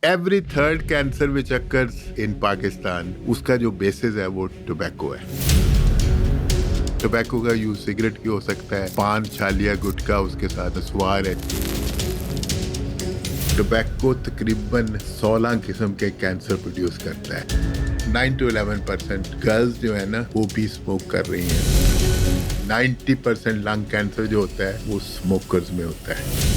Every third cancer which occurs in Pakistan, उसका जो basis है वो टोबैको है। टोबैको का यूज सिगरेट की हो सकता है, पान, छालिया, गुटखा, उसके साथ स्वार है। टोबैको तकरीबन 16 किस्म के कैंसर प्रोड्यूस करता है। 9 to 11% गर्ल्स जो है ना वो भी स्मोक कर रही हैं। 90% लंग कैंसर जो होता है वो स्मोकर्स में होता है।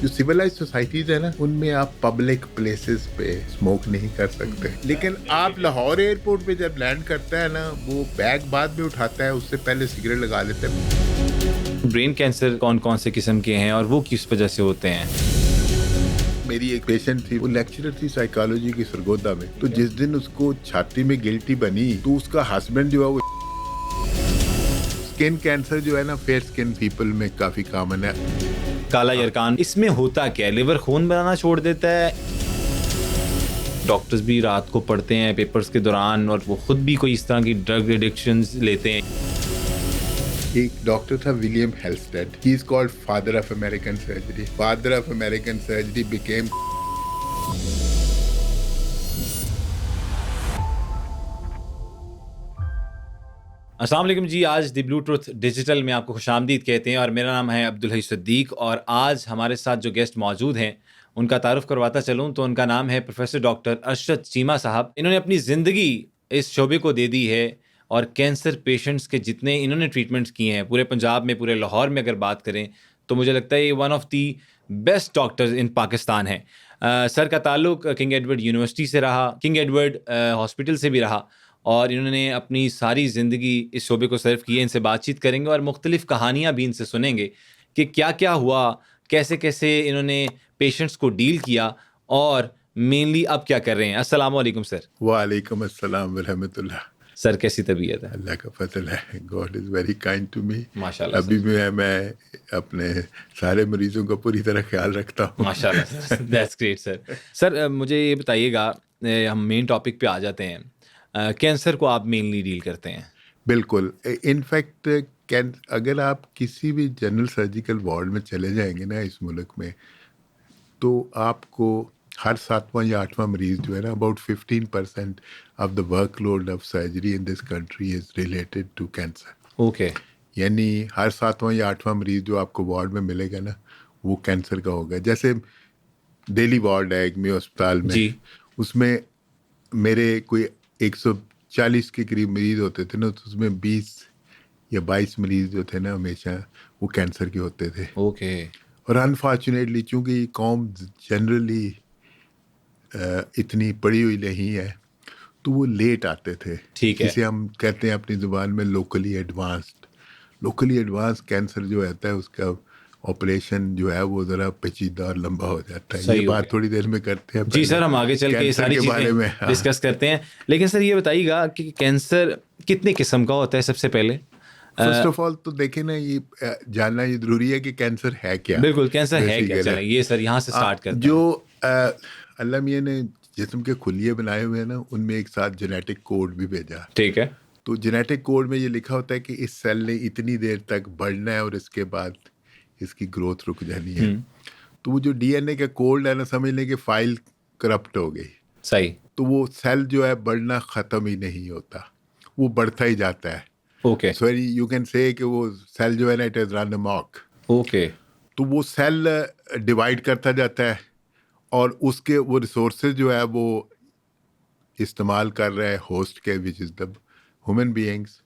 जो सिविलाइज सोसाइटीज है ना उनमें आप पब्लिक प्लेसेस पे स्मोक नहीं कर सकते, लेकिन आप लाहौर एयरपोर्ट पे जब लैंड करता है ना वो बैग बाद में उठाता है, उससे पहले सिगरेट लगा लेता है। ब्रेन कैंसर कौन कौन से किस्म के हैं और वो किस वजह से होते हैं? मेरी एक पेशेंट थी, वो लेक्चरर थी साइकोलॉजी की सरगोदा में। तो जिस दिन उसको छाती में गिल्टी बनी तो उसका हस्बैंड जो है वो स्किन कैंसर जो है ना फेयर स्किन पीपल में काफी कॉमन है। काला यरकान, इसमें होता क्या है? लिवर खून बनाना छोड़ देता है। डॉक्टर्स भी रात को पढ़ते हैं पेपर्स के दौरान और वो खुद भी कोई इस तरह की ड्रग एडिक्शंस लेते हैं। एक डॉक्टर था William Halsted, he is called father of American surgery. Father of American surgery became अस्सलाम वालेकुम जी। आज द ब्लू ट्रुथ डिजिटल में आपको खुशामदीद कहते हैं और मेरा नाम है अब्दुल हई सिद्दीक। और आज हमारे साथ जो गेस्ट मौजूद हैं उनका तारुफ करवाता चलूँ तो उनका नाम है प्रोफेसर डॉक्टर अरशद चीमा साहब। इन्होंने अपनी ज़िंदगी इस शोबे को दे दी है और कैंसर पेशेंट्स के जितने इन्होंने ट्रीटमेंट्स किए हैं पूरे पंजाब में, पूरे लाहौर में अगर बात करें तो मुझे लगता है ये one of the best doctors इन पाकिस्तान है। सर का ताल्लुक किंग एडवर्ड यूनिवर्सिटी से रहा, किंग एडवर्ड हॉस्पिटल से भी रहा और इन्होंने अपनी सारी ज़िंदगी इस शोबे को सर्व की है। इनसे बातचीत करेंगे और मुख्तलिफ कहानियाँ भी इनसे सुनेंगे कि क्या क्या हुआ, कैसे कैसे इन्होंने पेशेंट्स को डील किया और मेनली अब क्या कर रहे हैं। अस्सलाम वालेकुम सर। वालेकुम अस्सलाम व रहमतुल्लाह। सर कैसी तबीयत है? अल्लाह का फजल है, God is very kind to me. माशाल्लाह अभी सर। भी मैं अपने सारे मरीजों का पूरी तरह ख्याल रखता हूँ। माशाल्लाह sir, that's great sir. Sir मुझे ये बताइएगा, हम मेन टॉपिक पे आ जाते हैं। कैंसर को आप मेनली डील करते हैं? बिल्कुल। इनफैक्ट कैन अगर आप किसी भी जनरल सर्जिकल वार्ड में चले जाएंगे ना इस मुल्क में, तो आपको हर 7वां या 8वां मरीज जो है ना, about 15% of the workload of surgery in this country is related to cancer. Okay. यानी हर 7वां या 8वां मरीज जो आपको वार्ड में मिलेगा ना वो कैंसर का होगा। जैसे दिल्ली वार्ड है एक में अस्पताल में, जी। उसमें मेरे कोई 140 के करीब मरीज होते थे ना, तो उसमें 20 या 22 मरीज जो थे ना हमेशा वो कैंसर के होते थे। ओके। और अनफॉर्चुनेटली चूंकि ये कौम जनरली इतनी पड़ी हुई नहीं है तो वो लेट आते थे। ठीक है। जिसे हम कहते हैं अपनी ज़ुबान में locally advanced. Locally advance cancer जो रहता है उसका ऑपरेशन जो है वो ज़रा पेचीदा और लंबा हो जाता है। ये सही हो बात गया। थोड़ी देर में करते हैं। जी सर, हम आगे चल के ये कैंसर सारी के बारे में। चीज़ें डिस्कस करते हैं। लेकिन सर ये बताइएगा कि कैंसर कितने किस्म का होता है सबसे पहले? फर्स्ट ऑफ ऑल तो देखें ना, ये जानना ये ज़रूरी है कि कैंसर है क्या। बिल्कुल, कैंसर है क्या? बेसिकली चलें ये सर यहाँ से स्टार्ट करते जो हैं। अल्लाह मियाँ ने जिस्म के खुलिये बनाए हुए हैं ना, उनमें एक साथ जेनेटिक कोड भी भेजा। ठीक है। तो जेनेटिक कोड में ये लिखा होता है कि इस सेल ने इतनी देर तक बढ़ना है और इसके बाद इसकी ग्रोथ रुक जानी है। तो वो जो डीएनए का कोड है ना, समझ लें कि फाइल करप्ट हो गई, सही। तो वो सेल जो है बढ़ना ख़त्म ही नहीं होता, वो बढ़ता ही जाता है। Okay. So you can say कि वो सेल जो है ना इट इज़ रन अमॉक। ओके। तो वो सेल डिवाइड करता जाता है और उसके वो रिसोर्सेज जो है वो इस्तेमाल कर रहे हैं होस्ट के, which is the human beings.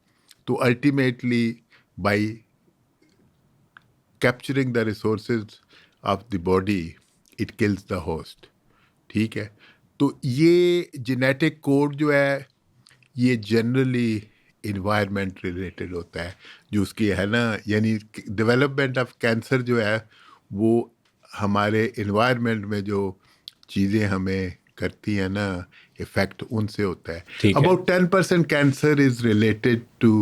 तो ultimately by capturing the resources of the body it kills the host. ठीक है। तो ये जेनेटिक कोड जो है ये जनरली इन्वायरमेंट रिलेटेड होता है जो उसकी है ना, यानी डेवलपमेंट ऑफ कैंसर जो है वो हमारे इन्वायरमेंट में जो चीज़ें हमें करती हैं ना इफेक्ट, उनसे होता है। ठीक है। About 10% cancer is related to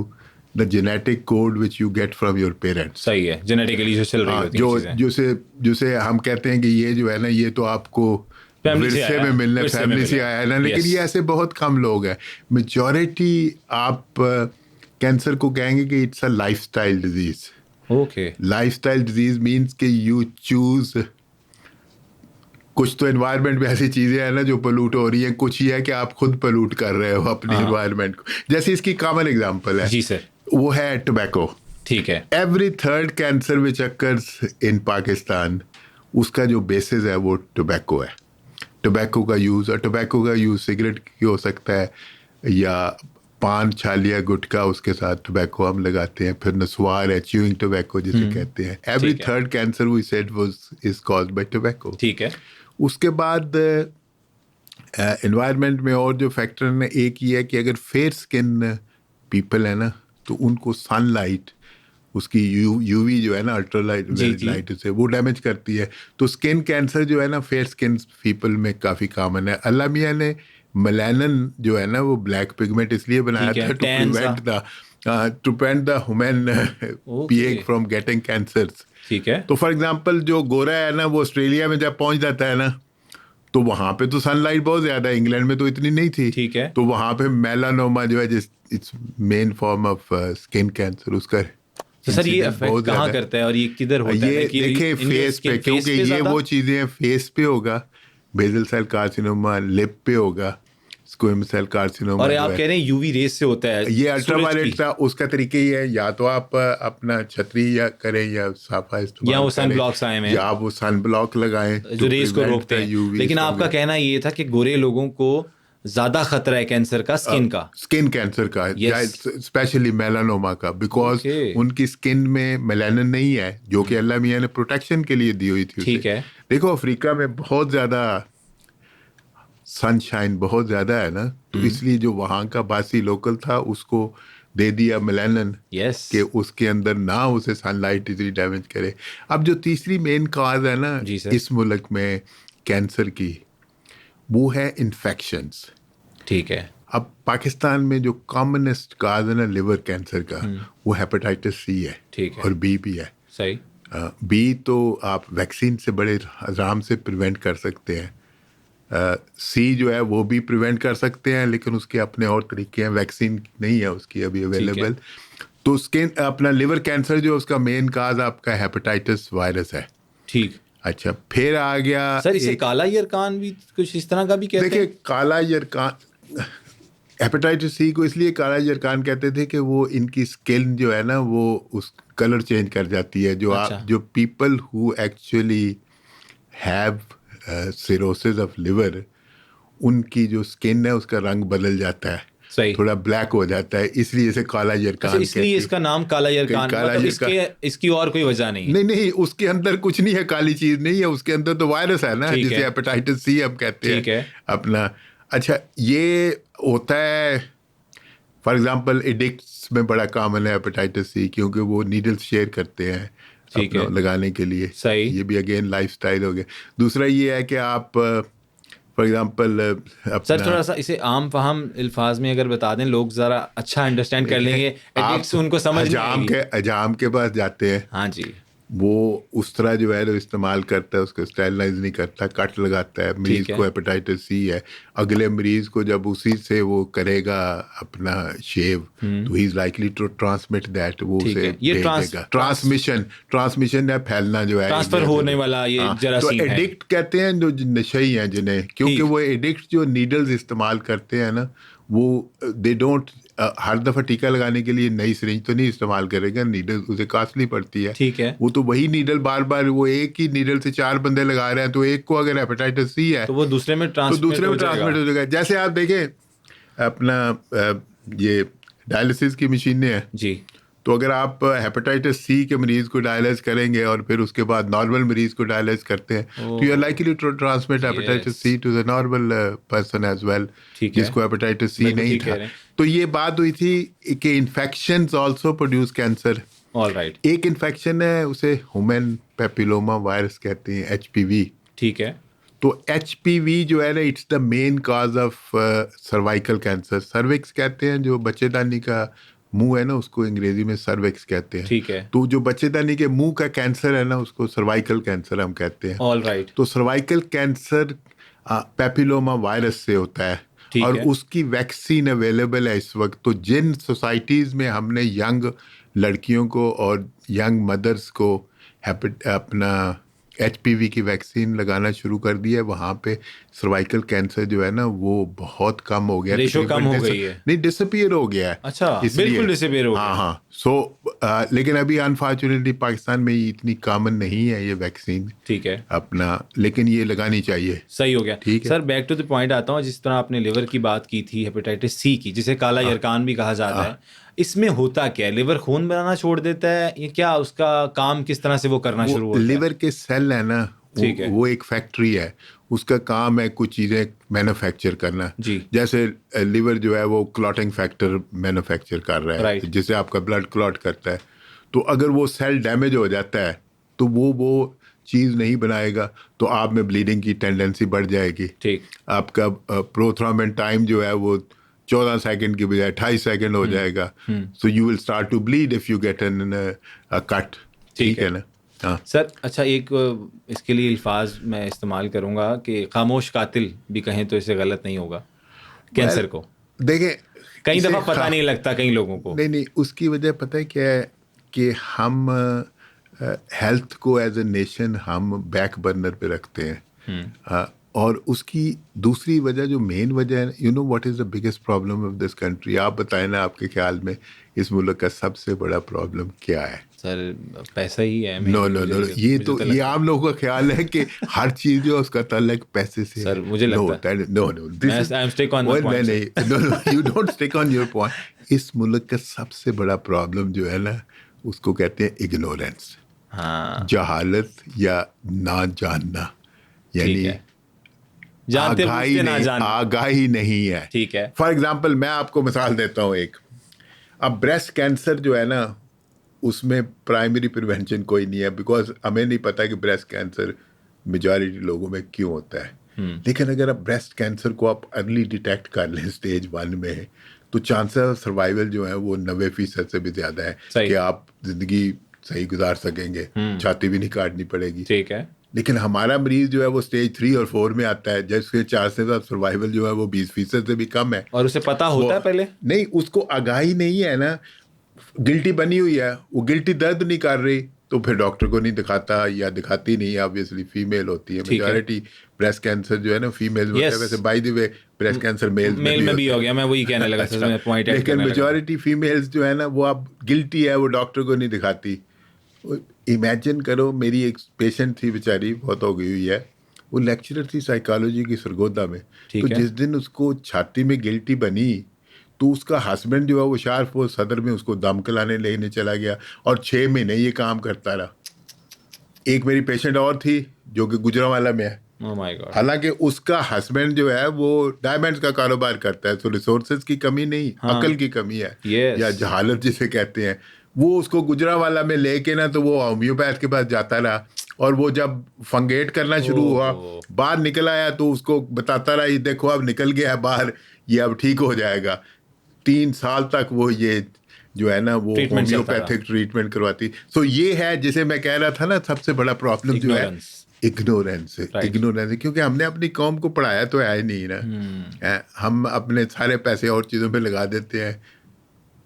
the genetic code which you get from your parents. सही है, जेनेटिकली जो चल रही हाँ, होती हैं जो चीज़ें। जिसे जिसे हम कहते हैं कि ये जो है ना ये तो आपको फैमिली से विरसे आया, में मिलना, विरसे में फैमिली से मिला। आया है ना। लेकिन Yes. ये ऐसे बहुत कम लोग हैं। मेजॉरिटी आप कैंसर को कहेंगे कि it's a lifestyle disease. Okay. Lifestyle disease means कि यू चूज कुछ तो एनवायरनमेंट में ऐसी चीजें हैं ना जो पोल्यूट हो रही हैं, कुछ ये है कि आप खुद पोल्यूट कर रहे हो अपनी एनवायरनमेंट को। जैसे इसकी कॉमन एग्जांपल है जी सर, वो है टोबैको। ठीक है। Every third cancer which occurs in Pakistan, उसका जो बेसिस है वो टोबैको है। टोबैको का यूज़, और टोबैको का यूज़ सिगरेट की हो सकता है, या पान, छालिया, गुटखा, उसके साथ टोबैको हम लगाते हैं। फिर नस्वार है, च्यूइंग टोबैको जिसे कहते हैं। एवरी ठीक है। Third cancer we said was is caused by tobacco. ठीक है। उसके बाद एनवायरनमेंट में और जो फैक्टर है ना, एक ये है कि अगर फेयर स्किन पीपल है ना, तो उनको सनलाइट, उसकी यूवी जो है ना, अल्ट्रालाइट लाइट से वो डैमेज करती है। तो स्किन कैंसर जो है ना फेयर स्किन पीपल में काफ़ी कॉमन है। अल्लाह मियाँ ने मेलानिन जो है ना वो ब्लैक पिगमेंट इसलिए बनाया था to prevent the human being from getting cancers. ठीक है। तो फॉर एग्जांपल जो गोरा है ना वो ऑस्ट्रेलिया में जब पहुंच जाता है ना, तो वहां पे तो सनलाइट बहुत ज्यादा है, इंग्लैंड में तो इतनी नहीं थी। ठीक है। तो वहां पे मेलानोमा जो है, it's main form of skin cancer, उसका तो सर ये इफेक्ट कहाँ करता है और ये किधर होता है? ये देखिए फेस पे, क्योंकि ये वो चीजें फेस पे होगा, बेजल सेल कार्सिनोमा, लिप पे होगा, स्क्वेमस सेल कार्सिनोमा। और आप कह रहे हैं यूवी रेस से होता है? ये अल्ट्रावायलेट का उसका तरीका ही है, या तो आप अपना छतरी या करें या साफा इस्तेमाल, या वो सन ब्लॉक्स आए हैं, या आप वो सन ब्लॉक लगाएं जो रेस को रोकते हैं। लेकिन आपका कहना ये था कि गोरे लोगों को ज्यादा खतरा है कैंसर का, स्किन कैंसर का, स्पेशली मेलानोमा का, बिकॉज उनकी स्किन में मेलानिन नहीं है, जो कि अल्लाह मियाँ ने प्रोटेक्शन के लिए दी हुई थी। ठीक है। देखो अफ्रीका में बहुत ज्यादा सनशाइन बहुत ज्यादा है ना, तो इसलिए जो वहाँ का बासी लोकल था उसको दे दिया मेलानिन कि उसके अंदर ना उसे सनलाइट इतनी डैमेज करे। अब जो तीसरी मेन कॉज है ना इस मुल्क में कैंसर की, वो है इन्फेक्शंस। ठीक है। अब पाकिस्तान में जो कॉमनेस्ट काज है ना लिवर कैंसर का, वो हेपेटाइटिस सी है। ठीक है। और बी भी है। सही। बी तो आप वैक्सीन से बड़े आराम से प्रिवेंट कर सकते हैं। सी जो है वो भी प्रिवेंट कर सकते हैं, लेकिन उसके अपने और तरीके हैं, वैक्सीन नहीं है उसकी अभी अवेलेबल। तो स्किन अपना लिवर कैंसर जो उसका मेन काज आपका हेपेटाइटिस वायरस है। ठीक। अच्छा, फिर आ गया सर इसे काला यरकान भी कुछ इस तरह का भी कहते हैं? देखिए काला यरकान, हेपेटाइटिस सी को इसलिए काला यरकान कहते थे कि वो इनकी स्किन जो है ना वो उस कलर चेंज कर जाती है। जो आप जो people who actually have cirrhosis of liver, उनकी जो स्किन है उसका रंग बदल जाता है। सही। थोड़ा ब्लैक हो जाता है, इसलिए इसे काला यरकान इसलिए इसका नाम काला यरकान, मतलब इसकी और कोई वजह नहीं? नहीं, उसके अंदर कुछ नहीं है, काली चीज नहीं है, उसके अंदर तो वायरस है ना, जिसे हेपेटाइटिस सी हम कहते हैं अपना। अच्छा, ये होता है फॉर एग्जांपल एडिक्ट्स में बड़ा कॉमन है हेपेटाइटिस सी, क्योंकि वो नीडल्स शेयर करते हैं अपना लगाने के लिए। सही। ये भी अगेन लाइफस्टाइल हो गया। दूसरा ये है कि आप फॉर एग्जाम्पल सर थोड़ा सा इसे आम फहम अल्फाज में अगर बता दें, लोग जरा अच्छा अंडरस्टैंड कर लेंगे, एडिक्ट्स उनको समझ में आएगी। हजाम के पास जाते हैं, हाँ जी, वो उस तरह जो है इस्तेमाल करता है, उसको स्टेरिलाइज नहीं करता, कट लगाता है। मरीज को हेपेटाइटिस सी है, अगले मरीज को जब उसी से वो करेगा अपना शेव, तो he is likely to transmit that, वो उसे भेजेगा। ट्रांसमिशन है, फैलना जो है, ट्रांसफर होने वाला ये जरासीम है। तो एडिक्ट कहते हैं जो नशई हैं जिन्हें, क्योंकि वो एडिक्ट जो नीडल्स इस्तेमाल करते हैं ना, वो दे डोंट हर दफा टीका लगाने के लिए नई सिरिंज तो नहीं इस्तेमाल करेगा, नीडल उसे कॉस्टली पड़ती है। ठीक है। वो तो वही नीडल बार बार, वो एक ही नीडल से 4 बंदे लगा रहे हैं, तो एक को अगर हेपेटाइटिस सी है तो वो दूसरे में ट्रांसमिट हो जाएगा। जैसे आप देखें अपना ये डायलिसिस की मशीनें हैं जी, तो अगर आप हेपेटाइटिस सी के मरीज को डायलाइज करेंगे और फिर उसके बाद नॉर्मल मरीज को डायलाइज करते हैं, तो you are likely to transmit hepatitis C to the normal person as well, जिसको हेपेटाइटिस सी नहीं था। तो ये बात हुई थी कि infections also produce cancer. Alright. एक इन्फेक्शन है, उसे ह्यूमन पैपिलोमा वायरस कहते हैं, HPV। ठीक है। तो HPV जो है ना, it's the main cause of cervical cancer. Cervix कहते हैं, जो बच्चेदानी का मुंह है ना, उसको अंग्रेजी में सर्विक्स कहते हैं। ठीक है। तो जो बच्चेदानी के मुंह का कैंसर है ना, उसको सर्वाइकल कैंसर हम कहते हैं। ऑलराइट। तो सर्वाइकल कैंसर पैपिलोमा वायरस से होता है, और उसकी वैक्सीन अवेलेबल है इस वक्त। तो जिन सोसाइटीज़ में हमने यंग लड़कियों को और यंग मदर्स को अपना HPV की वैक्सीन लगाना शुरू कर दिया है, वहाँ पे सर्वाइकल कैंसर जो है ना वो बहुत कम हो गया, रेशो कम हो गई है। नहीं डिसअपियर हो गया है। अच्छा, इसलिए बिल्कुल डिसअपियर हो हाँ गया। हाँ लेकिन अभी अनफॉर्चुनेटली पाकिस्तान में ये इतनी कॉमन नहीं है ये वैक्सीन ठीक है, अपना, लेकिन ये लगानी चाहिए। सही हो गया। ठीक है sir back to the point आता हूँ, जिस तरह आपने लिवर की बात की थी, हेपेटाइटिस सी की, जिसे काला यरकान भी कहा जाता है, इसमें होता क्या है? लिवर खून बनाना छोड़ देता है, ये क्या उसका काम किस तरह से वो करना शुरू वो होता है? लिवर के सेल है ना, ठीक है। वो एक फैक्ट्री है, उसका काम है कुछ चीज़ें मैन्युफैक्चर करना। जी। जैसे लिवर जो है वो क्लॉटिंग फैक्टर मैन्युफैक्चर कर रहा है, राइट। जिससे आपका ब्लड क्लॉट करता है। तो अगर वो सेल डैमेज हो जाता है तो वो चीज़ नहीं बनाएगा, तो आप में ब्लीडिंग की टेंडेंसी बढ़ जाएगी। ठीक। आपका प्रोथ्रोम्बिन टाइम जो है वो 14 सेकंड की बजाय 28 सेकंड हो जाएगा। So you will start to bleed if you get an cut. ठीक है ना? हाँ सर अच्छा, एक इसके लिए अल्फाज मैं इस्तेमाल करूंगा कि खामोश कातिल भी कहें तो इसे गलत नहीं होगा कैंसर को। देखें, कई इसे दफा पता नहीं लगता कई लोगों को। नहीं, उसकी वजह पता है क्या है कि हम हेल्थ को एज ए नेशन हम बैक बर्नर पे रखते हैं। और उसकी दूसरी वजह जो मेन वजह है, you know what is the biggest problem of this country? आप बताएं ना, आपके ख्याल में इस मुल्क का सबसे बड़ा प्रॉब्लम क्या है? सर पैसा ही है। नो, ये आम लोगों का ख्याल है कि हर चीज जो है उसका ताल्लुक पैसे से। सर मुझे लगता है no, I am stick on my point. No, you don't stick on your point. इस मुल्क का सबसे बड़ा प्रॉब्लम जो है ना, उसको कहते हैं इग्नोरेंस। हाँ, जहालत या ना जानना, यानी जानते बूझते ना जानना। आगाही नहीं है। ठीक है। फॉर एग्जाम्पल मैं आपको मिसाल देता हूँ एक। अब ब्रेस्ट कैंसर जो है ना, उसमें प्राइमरी प्रिवेंशन कोई नहीं है, बिकॉज हमें नहीं पता कि ब्रेस्ट कैंसर मेजॉरिटी लोगों में क्यों होता है। लेकिन अगर आप ब्रेस्ट कैंसर को आप अर्ली डिटेक्ट कर लें, स्टेज 1 में है, तो चांसेस ऑफ सर्वाइवल जो है वो 90% से भी ज़्यादा है कि आप जिंदगी सही गुजार सकेंगे, छाती भी नहीं काटनी पड़ेगी। ठीक है। लेकिन हमारा मरीज जो है वो स्टेज 3 और 4 में आता है, जिसके चांसेस ऑफ सर्वाइवल जो है वो 20% से भी कम है। और उसे पता होता है पहले? नहीं, उसको आगाही नहीं है ना, गिल्टी बनी हुई है, वो गिल्टी दर्द नहीं कर रही, तो फिर डॉक्टर को नहीं दिखाता या दिखाती नहीं। ऑब्वियसली फीमेल होती है मेजॉरिटी। ब्रेस्ट कैंसर जो है ना फीमेल होता है। वैसे by the way breast cancer male में भी हो गया, मैं वही कहने लगा था, पॉइंट। लेकिन मेजॉरिटी फीमेल्स जो है ना, वो अब गिल्टी है, वो डॉक्टर को नहीं दिखाती। इमेजिन करो, मेरी एक पेशेंट थी बेचारी, बहुत हो गई हुई है, वो लेक्चरर थी साइकोलॉजी की सरगोदा में। तो जिस दिन उसको छाती में गिल्टी बनी, तो उसका हस्बैंड जो है वो शारपुर सदर में उसको दम कलाने लेने चला गया और 6 महीने ये काम करता रहा। एक मेरी पेशेंट और थी जो कि गुजरांवाला में है। Oh my God. हालांकि उसका हस्बैंड जो है वो डायमंड्स का कारोबार करता है, तो रिसोर्सेज की कमी नहीं, अकल की कमी है। या जहालत जिसे कहते हैं। वो उसको गुजरांवाला में लेके ना, तो वो होम्योपैथ के पास जाता रहा, और वो जब फंगेट करना शुरू हुआ, बाहर निकल आया, तो उसको बताता रहा, ये देखो अब निकल गया बाहर, ये अब ठीक हो जाएगा। 3 साल तक वो ये जो है ना वो होम्योपैथिक ट्रीटमेंट करवाती। सो ये है जिसे मैं कह रहा था ना, सबसे बड़ा प्रॉब्लम जो है इग्नोरेंस है, क्योंकि हमने अपनी कौम को पढ़ाया तो है ही नहीं ना। हम अपने सारे पैसे और चीज़ों पे लगा देते हैं,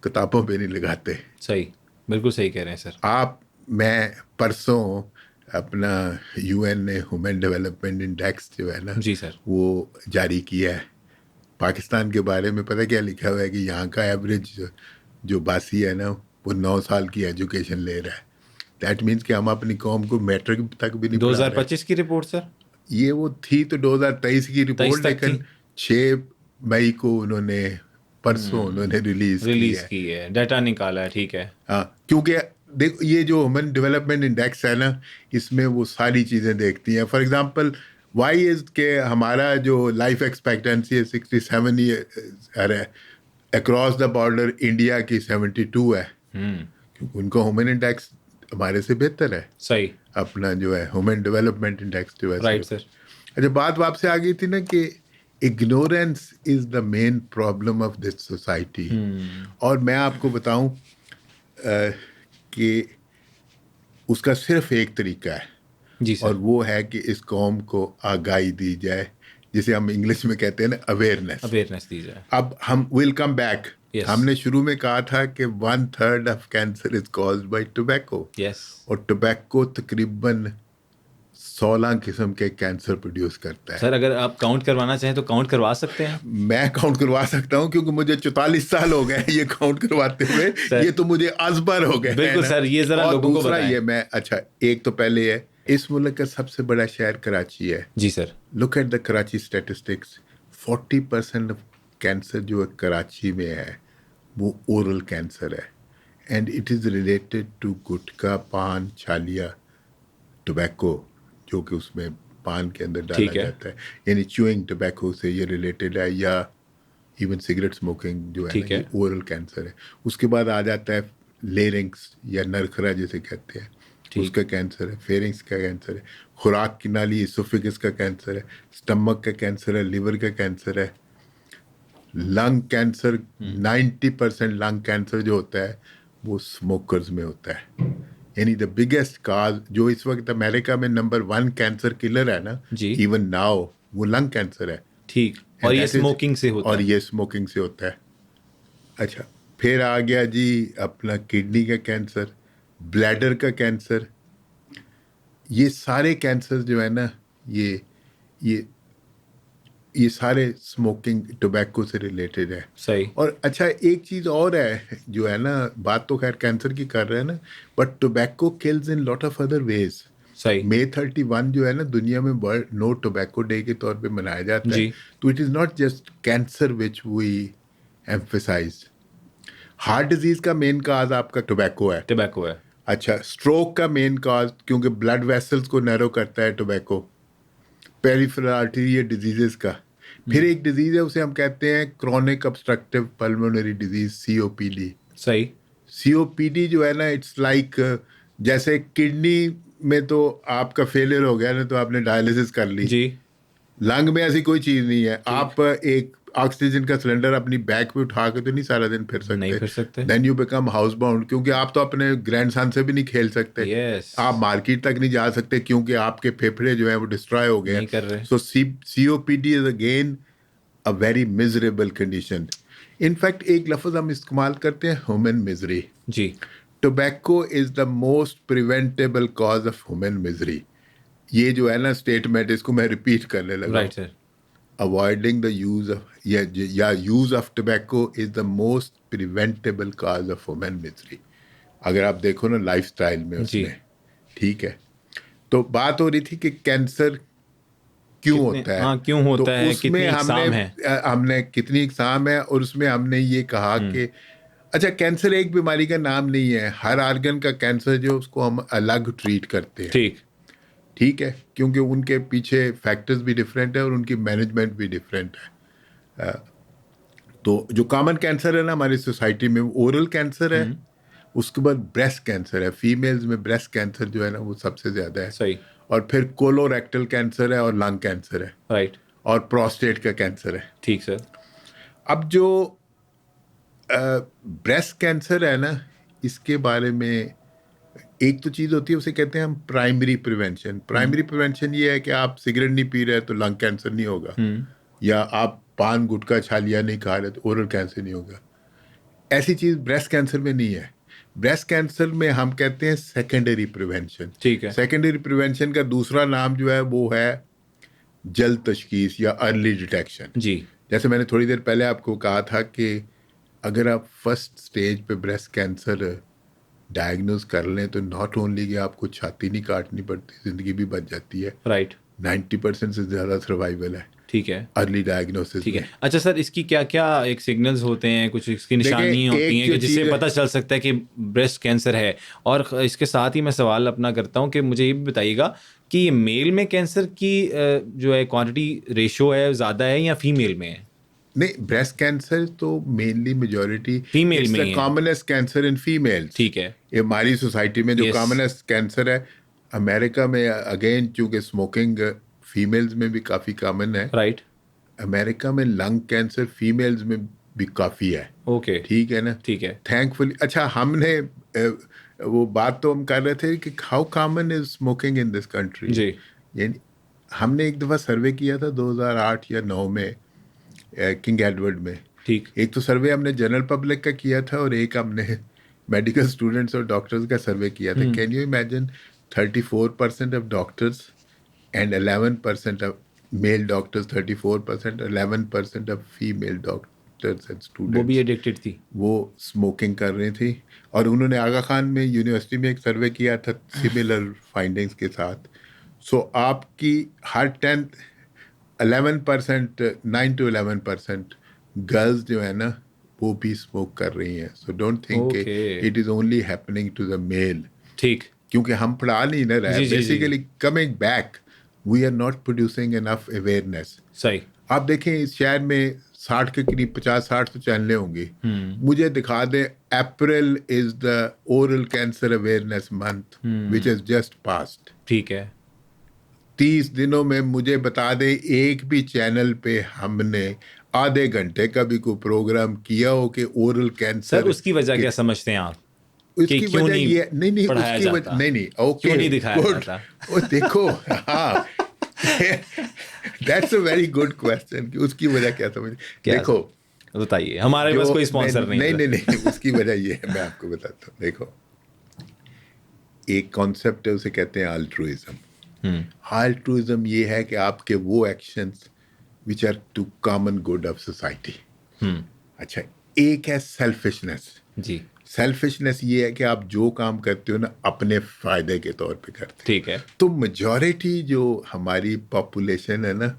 किताबों पे नहीं लगाते। सही, बिल्कुल सही कह रहे हैं सर। मैं परसों अपना UN ने ह्यूमन डेवलपमेंट इंडेक्स जो है ना, जी सर, वो जारी किया है। पाकिस्तान के बारे में पता क्या लिखा हुआ है कि यहाँ का एवरेज जो बासी है ना, वो 9 साल की एजुकेशन ले रहा है। दैट मीन्स कि हम अपनी कौम को मैट्रिक तक भी नहीं 2025 की रिपोर्ट सर? ये वो थी तो 2023 की रिपोर्ट, लेकिन 6 मई को उन्होंने परसों उन्होंने रिलीज की है, डाटा निकाला है। ठीक है। हाँ, क्योंकि देखो ये जो ह्यूमन डेवलपमेंट इंडेक्स है ना, इसमें वो सारी चीज़ें देखती हैं। फॉर एग्जांपल वाई इज़ के हमारा जो लाइफ एक्सपेक्टेंसी है 67 ईयर है, अक्रॉस द बॉर्डर इंडिया की 72 है, क्योंकि उनका ह्यूमन इंडेक्स हमारे से बेहतर है। सही। अपना जो है ह्यूमन डेवलपमेंट इंडेक्स जो है। Right sir. अच्छा, बात आपसे आ गई थी ना कि ignorance is the main problem of this society. और मैं आपको बताऊं कि उसका सिर्फ एक तरीका है जी सर। और वो है कि इस कौम को आगाही दी जाए, जिसे हम इंग्लिश में कहते हैं ना अवेयरनेस दी जाए। अब हम विल कम बैक। हमने शुरू में कहा था कि 1/3 of cancer is caused by tobacco. Yes. और टोबैको तकरीबन 16 किस्म के कैंसर प्रोड्यूस करता है। सर अगर आप काउंट करवाना चाहें तो काउंट करवा सकते हैं। मैं काउंट करवा सकता हूँ क्योंकि मुझे 44 साल हो गए ये काउंट करवाते हुए। ये तो मुझे अजबर हो गए। बिल्कुल सर, ये जरा और लोगों को दूसरा बताएं। ये मैं अच्छा एक तो पहले है, इस मुल्क का सबसे बड़ा शहर कराची है। जी sir. Look at the Karachi statistics. 40% of cancer जो है कराची में है वो ओरल कैंसर है, and it is related to gutkha, paan, chhalia, tobacco, जो कि उसमें पान के अंदर डाला ठीक है। जाता है, यानी च्यूइंग टोबैको से ये रिलेटेड है, या इवन सिगरेट स्मोकिंग जो है ठीक ना, है। ये ओरल कैंसर है। उसके बाद आ जाता है लेरिंग्स या नरखरा जिसे कहते हैं, ठीक। उसका कैंसर है। फेरिंग्स का कैंसर है। खुराक की नाली इसोफेगस का कैंसर है। स्टमक का कैंसर है। लिवर का कैंसर है। लंग कैंसर, 90% लंग कैंसर जो होता है वो स्मोकर्स में होता है। यानी द बिगेस्ट काज जो इस वक्त अमेरिका में नंबर 1 कैंसर किलर है ना, जी। इवन नाउ, वो लंग कैंसर है। ठीक। And और ये that is- स्मोकिंग से होता और है। ये स्मोकिंग से होता है। अच्छा, फिर आ गया जी अपना किडनी का कैंसर, ब्लैडर का कैंसर। ये सारे कैंसर जो है ना, ये ये सारे स्मोकिंग, टोबैको से रिलेटेड है। सही। और अच्छा एक चीज़ और है जो है ना, बात तो खैर कैंसर की कर रहे हैं ना, but tobacco kills in lot of other ways. सही। May 31 जो है ना दुनिया में वर्ल्ड नो टोबैको डे के तौर पे मनाया जाता है। जी। तो it is not just cancer which we emphasise. Heart disease का मेन काज आपका टोबैको है। टोबैको है। अच्छा, स्ट्रोक का मेन काज, क्योंकि ब्लड वेसल्स को नैरो करता है टोबैको। पेरिफेरल आर्टेरियल डिजीजेस का। फिर एक डिजीज है उसे हम कहते हैं chronic obstructive pulmonary disease, COPD। सही। COPD जो है ना, इट्स लाइक जैसे किडनी में तो आपका फेलियर हो गया ना तो आपने डायलिसिस कर ली। जी। लंग में ऐसी कोई चीज़ नहीं है। आप एक ऑक्सीजन का सिलेंडर अपनी बैक पे उठा के तो नहीं सारा दिन फिर सकते। नहीं फिर सकते। Then you become house bound, क्योंकि आप तो अपने ग्रैंडसन से भी नहीं खेल सकते। Yes. आप मार्केट तक नहीं जा सकते क्योंकि आपके फेफड़े जो है वो डिस्ट्रॉय हो गए। नहीं कर रहे। So COPD is again a very miserable condition. In fact एक लफ्ज़ हम इस्तेमाल करते हैं, ह्यूमन मिजरी। जी। Tobacco is the most preventable cause of human misery. ये जो है ना स्टेटमेंट, इसको मैं रिपीट करने लगा। Right sir. Avoiding the use of या use of tobacco is the most preventable cause of human misery. अगर आप देखो ना लाइफस्टाइल में उसमें, ठीक है। तो बात हो रही थी कि कैंसर क्यों होता है। हाँ, क्यों होता है, उसमें कितनी इकसाम है। हमने कितनी इकसाम है, और उसमें हमने ये कहा कि अच्छा कैंसर एक बीमारी का नाम नहीं है। हर आर्गन का कैंसर जो उसको हम अलग ट्रीट करते हैं। ठीक। ठीक है, क्योंकि उनके पीछे फैक्टर्स भी डिफरेंट है और उनकी मैनेजमेंट भी डिफरेंट है। तो जो कॉमन कैंसर है ना हमारी सोसाइटी में, ओरल कैंसर है। उसके बाद ब्रेस्ट कैंसर है। फीमेल्स में ब्रेस्ट कैंसर जो है ना वो सबसे ज़्यादा है। सही। और फिर कोलोरेक्टल कैंसर है और लंग कैंसर है। राइट। और प्रोस्टेट का कैंसर है। ठीक सर। अब जो ब्रेस्ट कैंसर है ना, इसके बारे में एक तो चीज़ होती है, उसे कहते हैं हम प्राइमरी प्रिवेंशन। प्राइमरी प्रिवेंशन ये है कि आप सिगरेट नहीं पी रहे तो लंग कैंसर नहीं होगा, या आप पान गुटखा छालिया नहीं खा रहे तो ओरल कैंसर नहीं होगा। ऐसी चीज़ ब्रेस्ट कैंसर में नहीं है। ब्रेस्ट कैंसर में हम कहते हैं सेकेंडरी प्रिवेंशन। ठीक है। सेकेंडरी प्रिवेंशन का दूसरा नाम जो है वो है जल्द तशखीस या अर्ली डिटेक्शन। जी। जैसे मैंने थोड़ी देर पहले आपको कहा था कि अगर आप फर्स्ट स्टेज पे ब्रेस्ट कैंसर डायग्नोज कर लें तो नॉट ओनली कि आपको छाती नहीं काटनी पड़ती, ज़िंदगी भी बच जाती है। राइट। 90% से ज़्यादा सर्वाइवल है ठीक है। Early diagnosis. ठीक है। अच्छा सर, इसकी क्या क्या एक सिग्नल्स होते हैं, कुछ इसकी निशानियाँ देखिए, होती एक हैं कि जो जिससे चीज़- पता चल सकता है कि ब्रेस्ट कैंसर है। और इसके साथ ही मैं सवाल अपना करता हूँ कि मुझे ये भी बताइएगा कि ये मेल में कैंसर की जो है क्वांटिटी रेशो है ज़्यादा है या फीमेल में है? नहीं, ब्रेस्ट कैंसर तो मेनली मेजॉरिटी Female में ही है। Commonest cancer in females. ठीक है। ये हमारी सोसाइटी में जो Yes. कॉमनेस्ट कैंसर है, अमेरिका में अगेन चूंकि स्मोकिंग फीमेल्स में भी काफ़ी कॉमन है। राइट। अमेरिका में लंग कैंसर फीमेल्स में भी काफ़ी है। ओके। ठीक है ना। ठीक है। थैंकफुली। अच्छा, हमने वो बात तो हम कर रहे थे कि how common is smoking in this country. जी। यानी हमने एक दफ़ा सर्वे किया था 2008 या 9 में किंग एडवर्ड में। ठीक। एक तो सर्वे हमने जनरल पब्लिक का किया था और एक हमने मेडिकल स्टूडेंट्स और डॉक्टर्स का सर्वे किया था। Can you imagine 34% of doctors and 11% of male doctors, 34%, 11% of female doctors and students. वो भी एडिक्टेड थी. वो स्मोकिंग कर रही थी और उन्होंने आगा खान में यूनिवर्सिटी में एक सर्वे किया था सिमिलर फाइंडिंग्स के साथ. सो आपकी हर 11%, 9 to 11% गर्ल्स जो है ना वो भी स्मोक कर रही हैं. So don't think it is only happening to the male. ठीक. क्योंकि हम पढ़ा नहीं ना रहे. Basically coming back, we are not producing enough awareness. सही. आप देखें इस शहर में 60 के करीब 50-60 तो चैनलें होंगी. मुझे दिखा दें April is the oral cancer awareness month which is just passed. ठीक है. 30 दिनों में मुझे बता दें एक भी चैनल पे हमने आधे घंटे का भी कोई प्रोग्राम किया हो कि ओरल कैंसर. सर उसकी वजह क्या समझते हैं आप? उसकी वजह ये नहीं उसकी वजह नहीं ओके क्यों नहीं दिखाया जाता? वो देखो हाँ that's a very good question कि उसकी वजह क्या समझ. देखो बताइए, हमारे पास कोई स्पॉन्सर नहीं उसकी वजह ये है, मैं आपको बताता हूँ. देखो एक कॉन्सेप्ट है उसे कहते हैं अल्ट्रुइज्म. अल्ट्रुइज्म ये है कि आपके वो actions which are to common good of society. अच्छा, एक है सेल्फिशनेस. जी. सेल्फिशनेस ये है कि आप जो काम करते हो ना अपने फायदे के तौर पे करते हो. ठीक है. तो मेजॉरिटी जो हमारी पॉपुलेशन है ना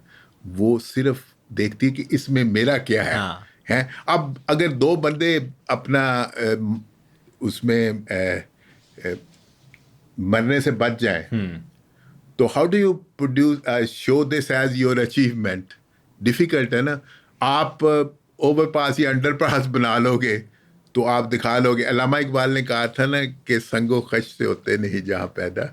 वो सिर्फ देखती है कि इसमें मेरा क्या है. हाँ. है अब अगर दो बंदे अपना उसमें मरने से बच जाएं तो how do you produce show this as your achievement. Difficult है ना. आप ओवर पास या अंडर पास बना लोगे तो आप दिखा लोगे. अल्लामा इकबाल ने कहा था ना कि संगो खश से होते नहीं जहाँ पैदा.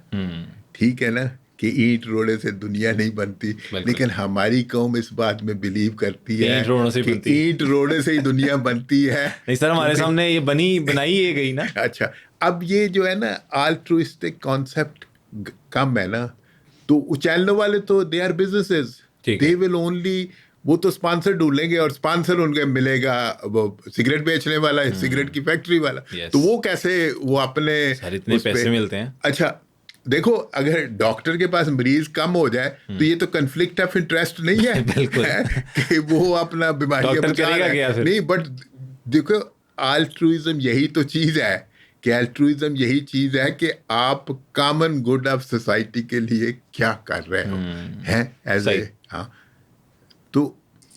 ठीक है ना कि ईंट रोड़े से दुनिया नहीं बनती. लेकिन हमारी कौम इस बात में बिलीव करती है कि ईंट रोड़े से ही दुनिया बनती है. नहीं सर, हमारे सामने ये बनाई ये गई ना. अच्छा, अब ये जो है ना अल्ट्रुइस्टिक कॉन्सेप्ट कम है ना. तो चैनलों वाले तो they are businesses. They will only वो तो स्पॉन्सर ढूंढेंगे और स्पॉन्सर उनके मिलेगा वो सिगरेट बेचने वाला, सिगरेट की फैक्ट्री वाला. तो वो कैसे वो अपने इतने पैसे मिलते हैं. अच्छा देखो, अगर डॉक्टर के पास मरीज कम हो जाए तो ये तो कन्फ्लिक्ट ऑफ इंटरेस्ट नहीं है. बिल्कुल. कि वो अपना बीमारियां बचा रहा है. नहीं, बट देखो अल्ट्रुइज्म यही तो चीज है कि अल्ट्रुइज्म यही चीज है कि आप कॉमन गुड ऑफ सोसाइटी के लिए क्या कर रहे हो हैं एज ए. हाँ, तो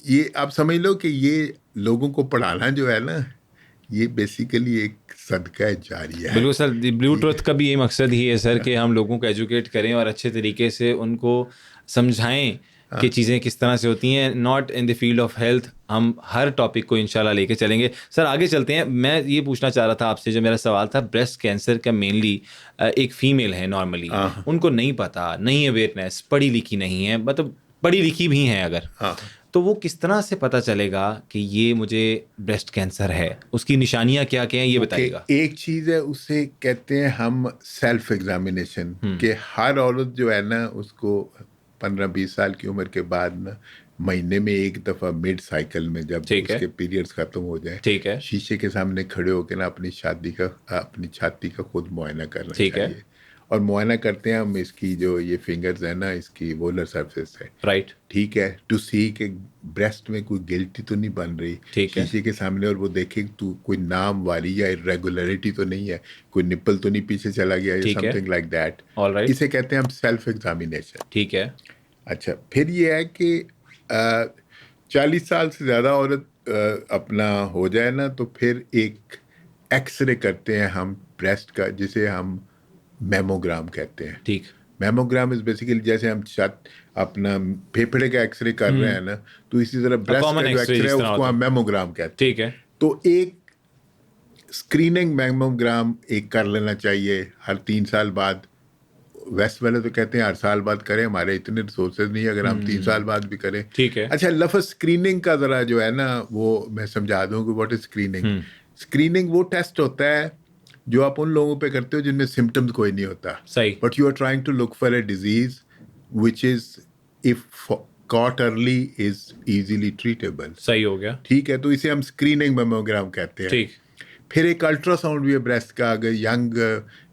ये आप समझ लो कि ये लोगों को पढ़ाना जो है ना ये बेसिकली एक सदका जारिया है. बिल्कुल सर. ब्लू ट्रुथ का भी ये मकसद ही है सर कि हम लोगों को एजुकेट करें और अच्छे तरीके से उनको समझाएं कि चीज़ें किस तरह से होती हैं. Not in the field of health. हम हर टॉपिक को इंशाल्लाह लेके चलेंगे. सर आगे चलते हैं. मैं ये पूछना चाह रहा था आपसे, जो मेरा सवाल था, ब्रेस्ट कैंसर का मेनली एक फीमेल है नॉर्मली, उनको नहीं पता, नहीं अवेयरनेस, पढ़ी लिखी नहीं है, मतलब पढ़ी लिखी भी हैं अगर, तो वो किस तरह से पता चलेगा कि ये मुझे ब्रेस्ट कैंसर है? उसकी निशानियां क्या क्या हैं ये बताइएगा. एक चीज़ है उसे कहते हैं हम सेल्फ एग्जामिनेशन कि हर औरत जो है ना उसको 15-20 साल की उम्र के बाद ना महीने में एक दफ़ा मिड साइकिल में जब उसके पीरियड्स खत्म हो जाए, ठीक है, शीशे के सामने खड़े होकर ना अपनी छाती का खुद मुआयना करना चाहिए. और मुआयना करते हैं हम इसकी जो ये फिंगर्स है ना इसकी वोलर सरफेस है. राइट. ठीक है, टू सी कि ब्रेस्ट में कोई गिल्टी तो नहीं बन रही. शीशे के सामने और वो देखे तू कोई नाम वाली या इरेगुलरिटी तो नहीं है, कोई निप्पल तो नहीं पीछे चला गया या समथिंग लाइक दैट. इसे कहते हैं हम सेल्फ एग्जामिनेशन. ठीक है. अच्छा, फिर ये है कि 40 साल से ज़्यादा औरत अपना हो जाए ना तो फिर एक एक्सरे करते हैं हम ब्रेस्ट का, जिसे हम मेमोग्राम कहते हैं. ठीक. मेमोग्राम इज बेसिकली जैसे हम अपना फेफड़े का एक्सरे कर रहे हैं ना, तो इसी तरह ब्रेस्ट का जो एक्सरे है उसको हम मेमोग्राम कहते हैं. ठीक है. तो एक स्क्रीनिंग मेमोग्राम एक कर लेना चाहिए हर 3 साल बाद. वेस्ट वाले तो कहते हैं हर साल बाद करें, हमारे इतने रिसोर्सेज नहीं अगर हम 3 साल बाद भी करें. ठीक है. अच्छा, लफ्ज़ स्क्रीनिंग का ज़रा जो है ना वो मैं समझा दूँ कि व्हाट इज स्क्रीनिंग. स्क्रीनिंग वो टेस्ट होता है जो आप उन लोगों पे करते हो जिनमें सिम्टम्स कोई नहीं होता. सही. But you are trying to look for a disease which is if caught early is easily treatable. सही हो गया. ठीक है, तो इसे हम स्क्रीनिंग मेमोग्राम कहते हैं. ठीक. फिर एक अल्ट्रासाउंड भी है ब्रेस्ट का. अगर यंग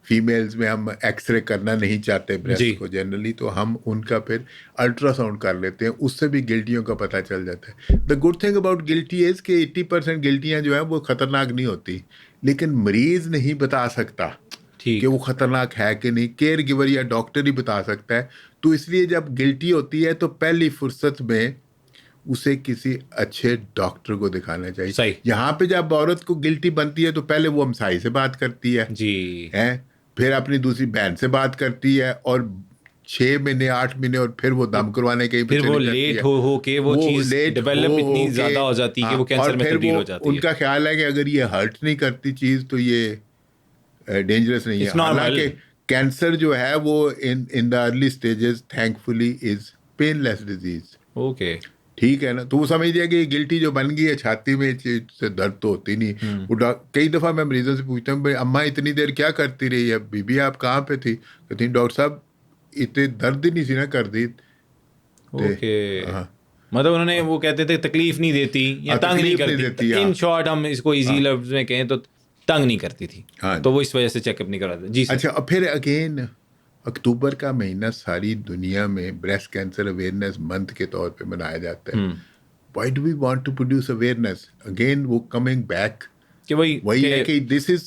फीमेल्स में हम एक्सरे करना नहीं चाहते जी। ब्रेस्ट को जनरली, तो हम उनका फिर अल्ट्रासाउंड कर लेते हैं, उससे भी गिल्टियों का पता चल जाता है। The good thing about guilty is कि 80% गिल्टियाँ जो हैं वो खतरनाक नहीं होती, लेकिन मरीज नहीं बता सकता कि ठीक। वो खतरनाक है कि नहीं, केयर गिवर या डॉक्टर ही बता सकता है। तो इसलिए जब गिल्टी होती है तो पहली फुर्सत में उसे किसी अच्छे डॉक्टर को दिखाना चाहिए। सही। यहाँ पे जब औरत को गिल्टी बनती है तो पहले वो हमसाई से बात करती जी। है, फिर अपनी दूसरी बहन से बात करती है, और 6 महीने 8 महीने और फिर वो दम करवाने के फिर वो लेट हो के वो चीज डेवलप इतनी ज्यादा हो जाती है कि वो कैंसर और में फिर तब्दील वो हो जाती है। उनका ख्याल है कि अगर ये हर्ट नहीं करती चीज तो ये डेंजरस नहीं है। It's normal. हालांकि कैंसर जो है वो in the early stages thankfully is painless disease. Okay. ठीक है ना, तो वो समझ लिया कि गिल्टी जो बन गई है छाती में, से दर्द तो होती नहीं। वो कई दफ़ा मैं मरीजों से पूछता हूँ, भाई अम्मा इतनी देर क्या करती रही है, बीबी आप कहाँ पे थी? कहती डॉक्टर साहब इतने दर्द ही नहीं सी ना कर दी। ओके। हाँ। मतलब उन्होंने वो कहते थे तकलीफ नहीं देती या तंग नहीं तकलीफ नहीं देती, करती। हाँ। इन शॉर्ट हम इसको इजी लफ्ज में कहें तो तंग नहीं करती थी। हाँ। तो वो इस वजह से चेकअप नहीं कराते। जी सर। अच्छा, और फिर अगेन अक्टूबर का महीना सारी दुनिया में ब्रेस्ट कैंसर अवेयरनेस मंथ के तौर पे मनाया जाता है। Why do we want to produce awareness? Again, वो coming back कि वही है कि this is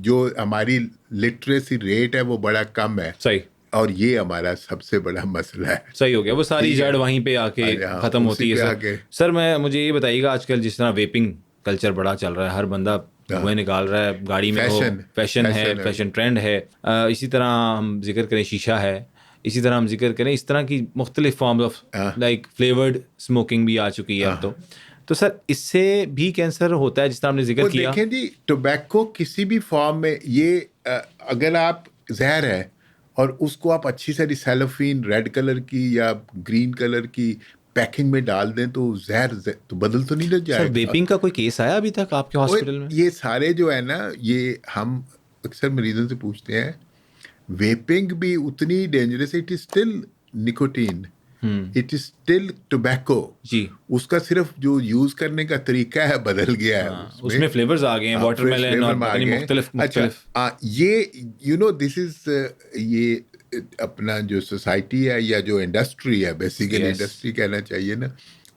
जो हमारी लिटरेसी रेट है वो बड़ा कम है। सही। और ये हमारा सबसे बड़ा मसला है। सही हो गया, वो सारी ठीक है। जड़ वहीं पे आके हाँ, खत्म उसी होती है पे सर। आके। सर मुझे ये बताइएगा, आजकल जिस तरह वेपिंग कल्चर बड़ा चल रहा है, हर बंदा धुएं निकाल रहा है गाड़ी में, हो फैशन है, फैशन ट्रेंड है। इसी तरह हम जिक्र करें शीशा है, इसी तरह हम जिक्र करें इस तरह की मुख्तलिफ form of like flavoured smoking भी आ चुकी है अब तो सर इससे भी कैंसर होता है जिस तरह हमने जिक्र किया? देखें जी, टोबैको किसी भी फॉर्म में ये अगर आप जहर है और उसको आप अच्छी सारी सेलोफीन रेड कलर की या ग्रीन कलर की पैकिंग में डाल दें तो जहर तो बदल तो नहीं लग जाएगा। सर वेपिंग का कोई केस आया अभी तक आपके हॉस्पिटल में? ये सारे जो है ना, ये हम अक्सर मरीजों से पूछते हैं, वेपिंग भी उतनी dangerous, it is still nicotine, it is still tobacco. जी। उसका सिर्फ जो यूज करने का तरीका है बदल गया है। उसमें फ्लेवर्स आ गए हैं, वाटरमेलन और मुख्तलिफ। अच्छा, ये यू नो दिस इज ये अपना जो सोसाइटी है या जो इंडस्ट्री है, बेसिकली इंडस्ट्री कहना चाहिए ना,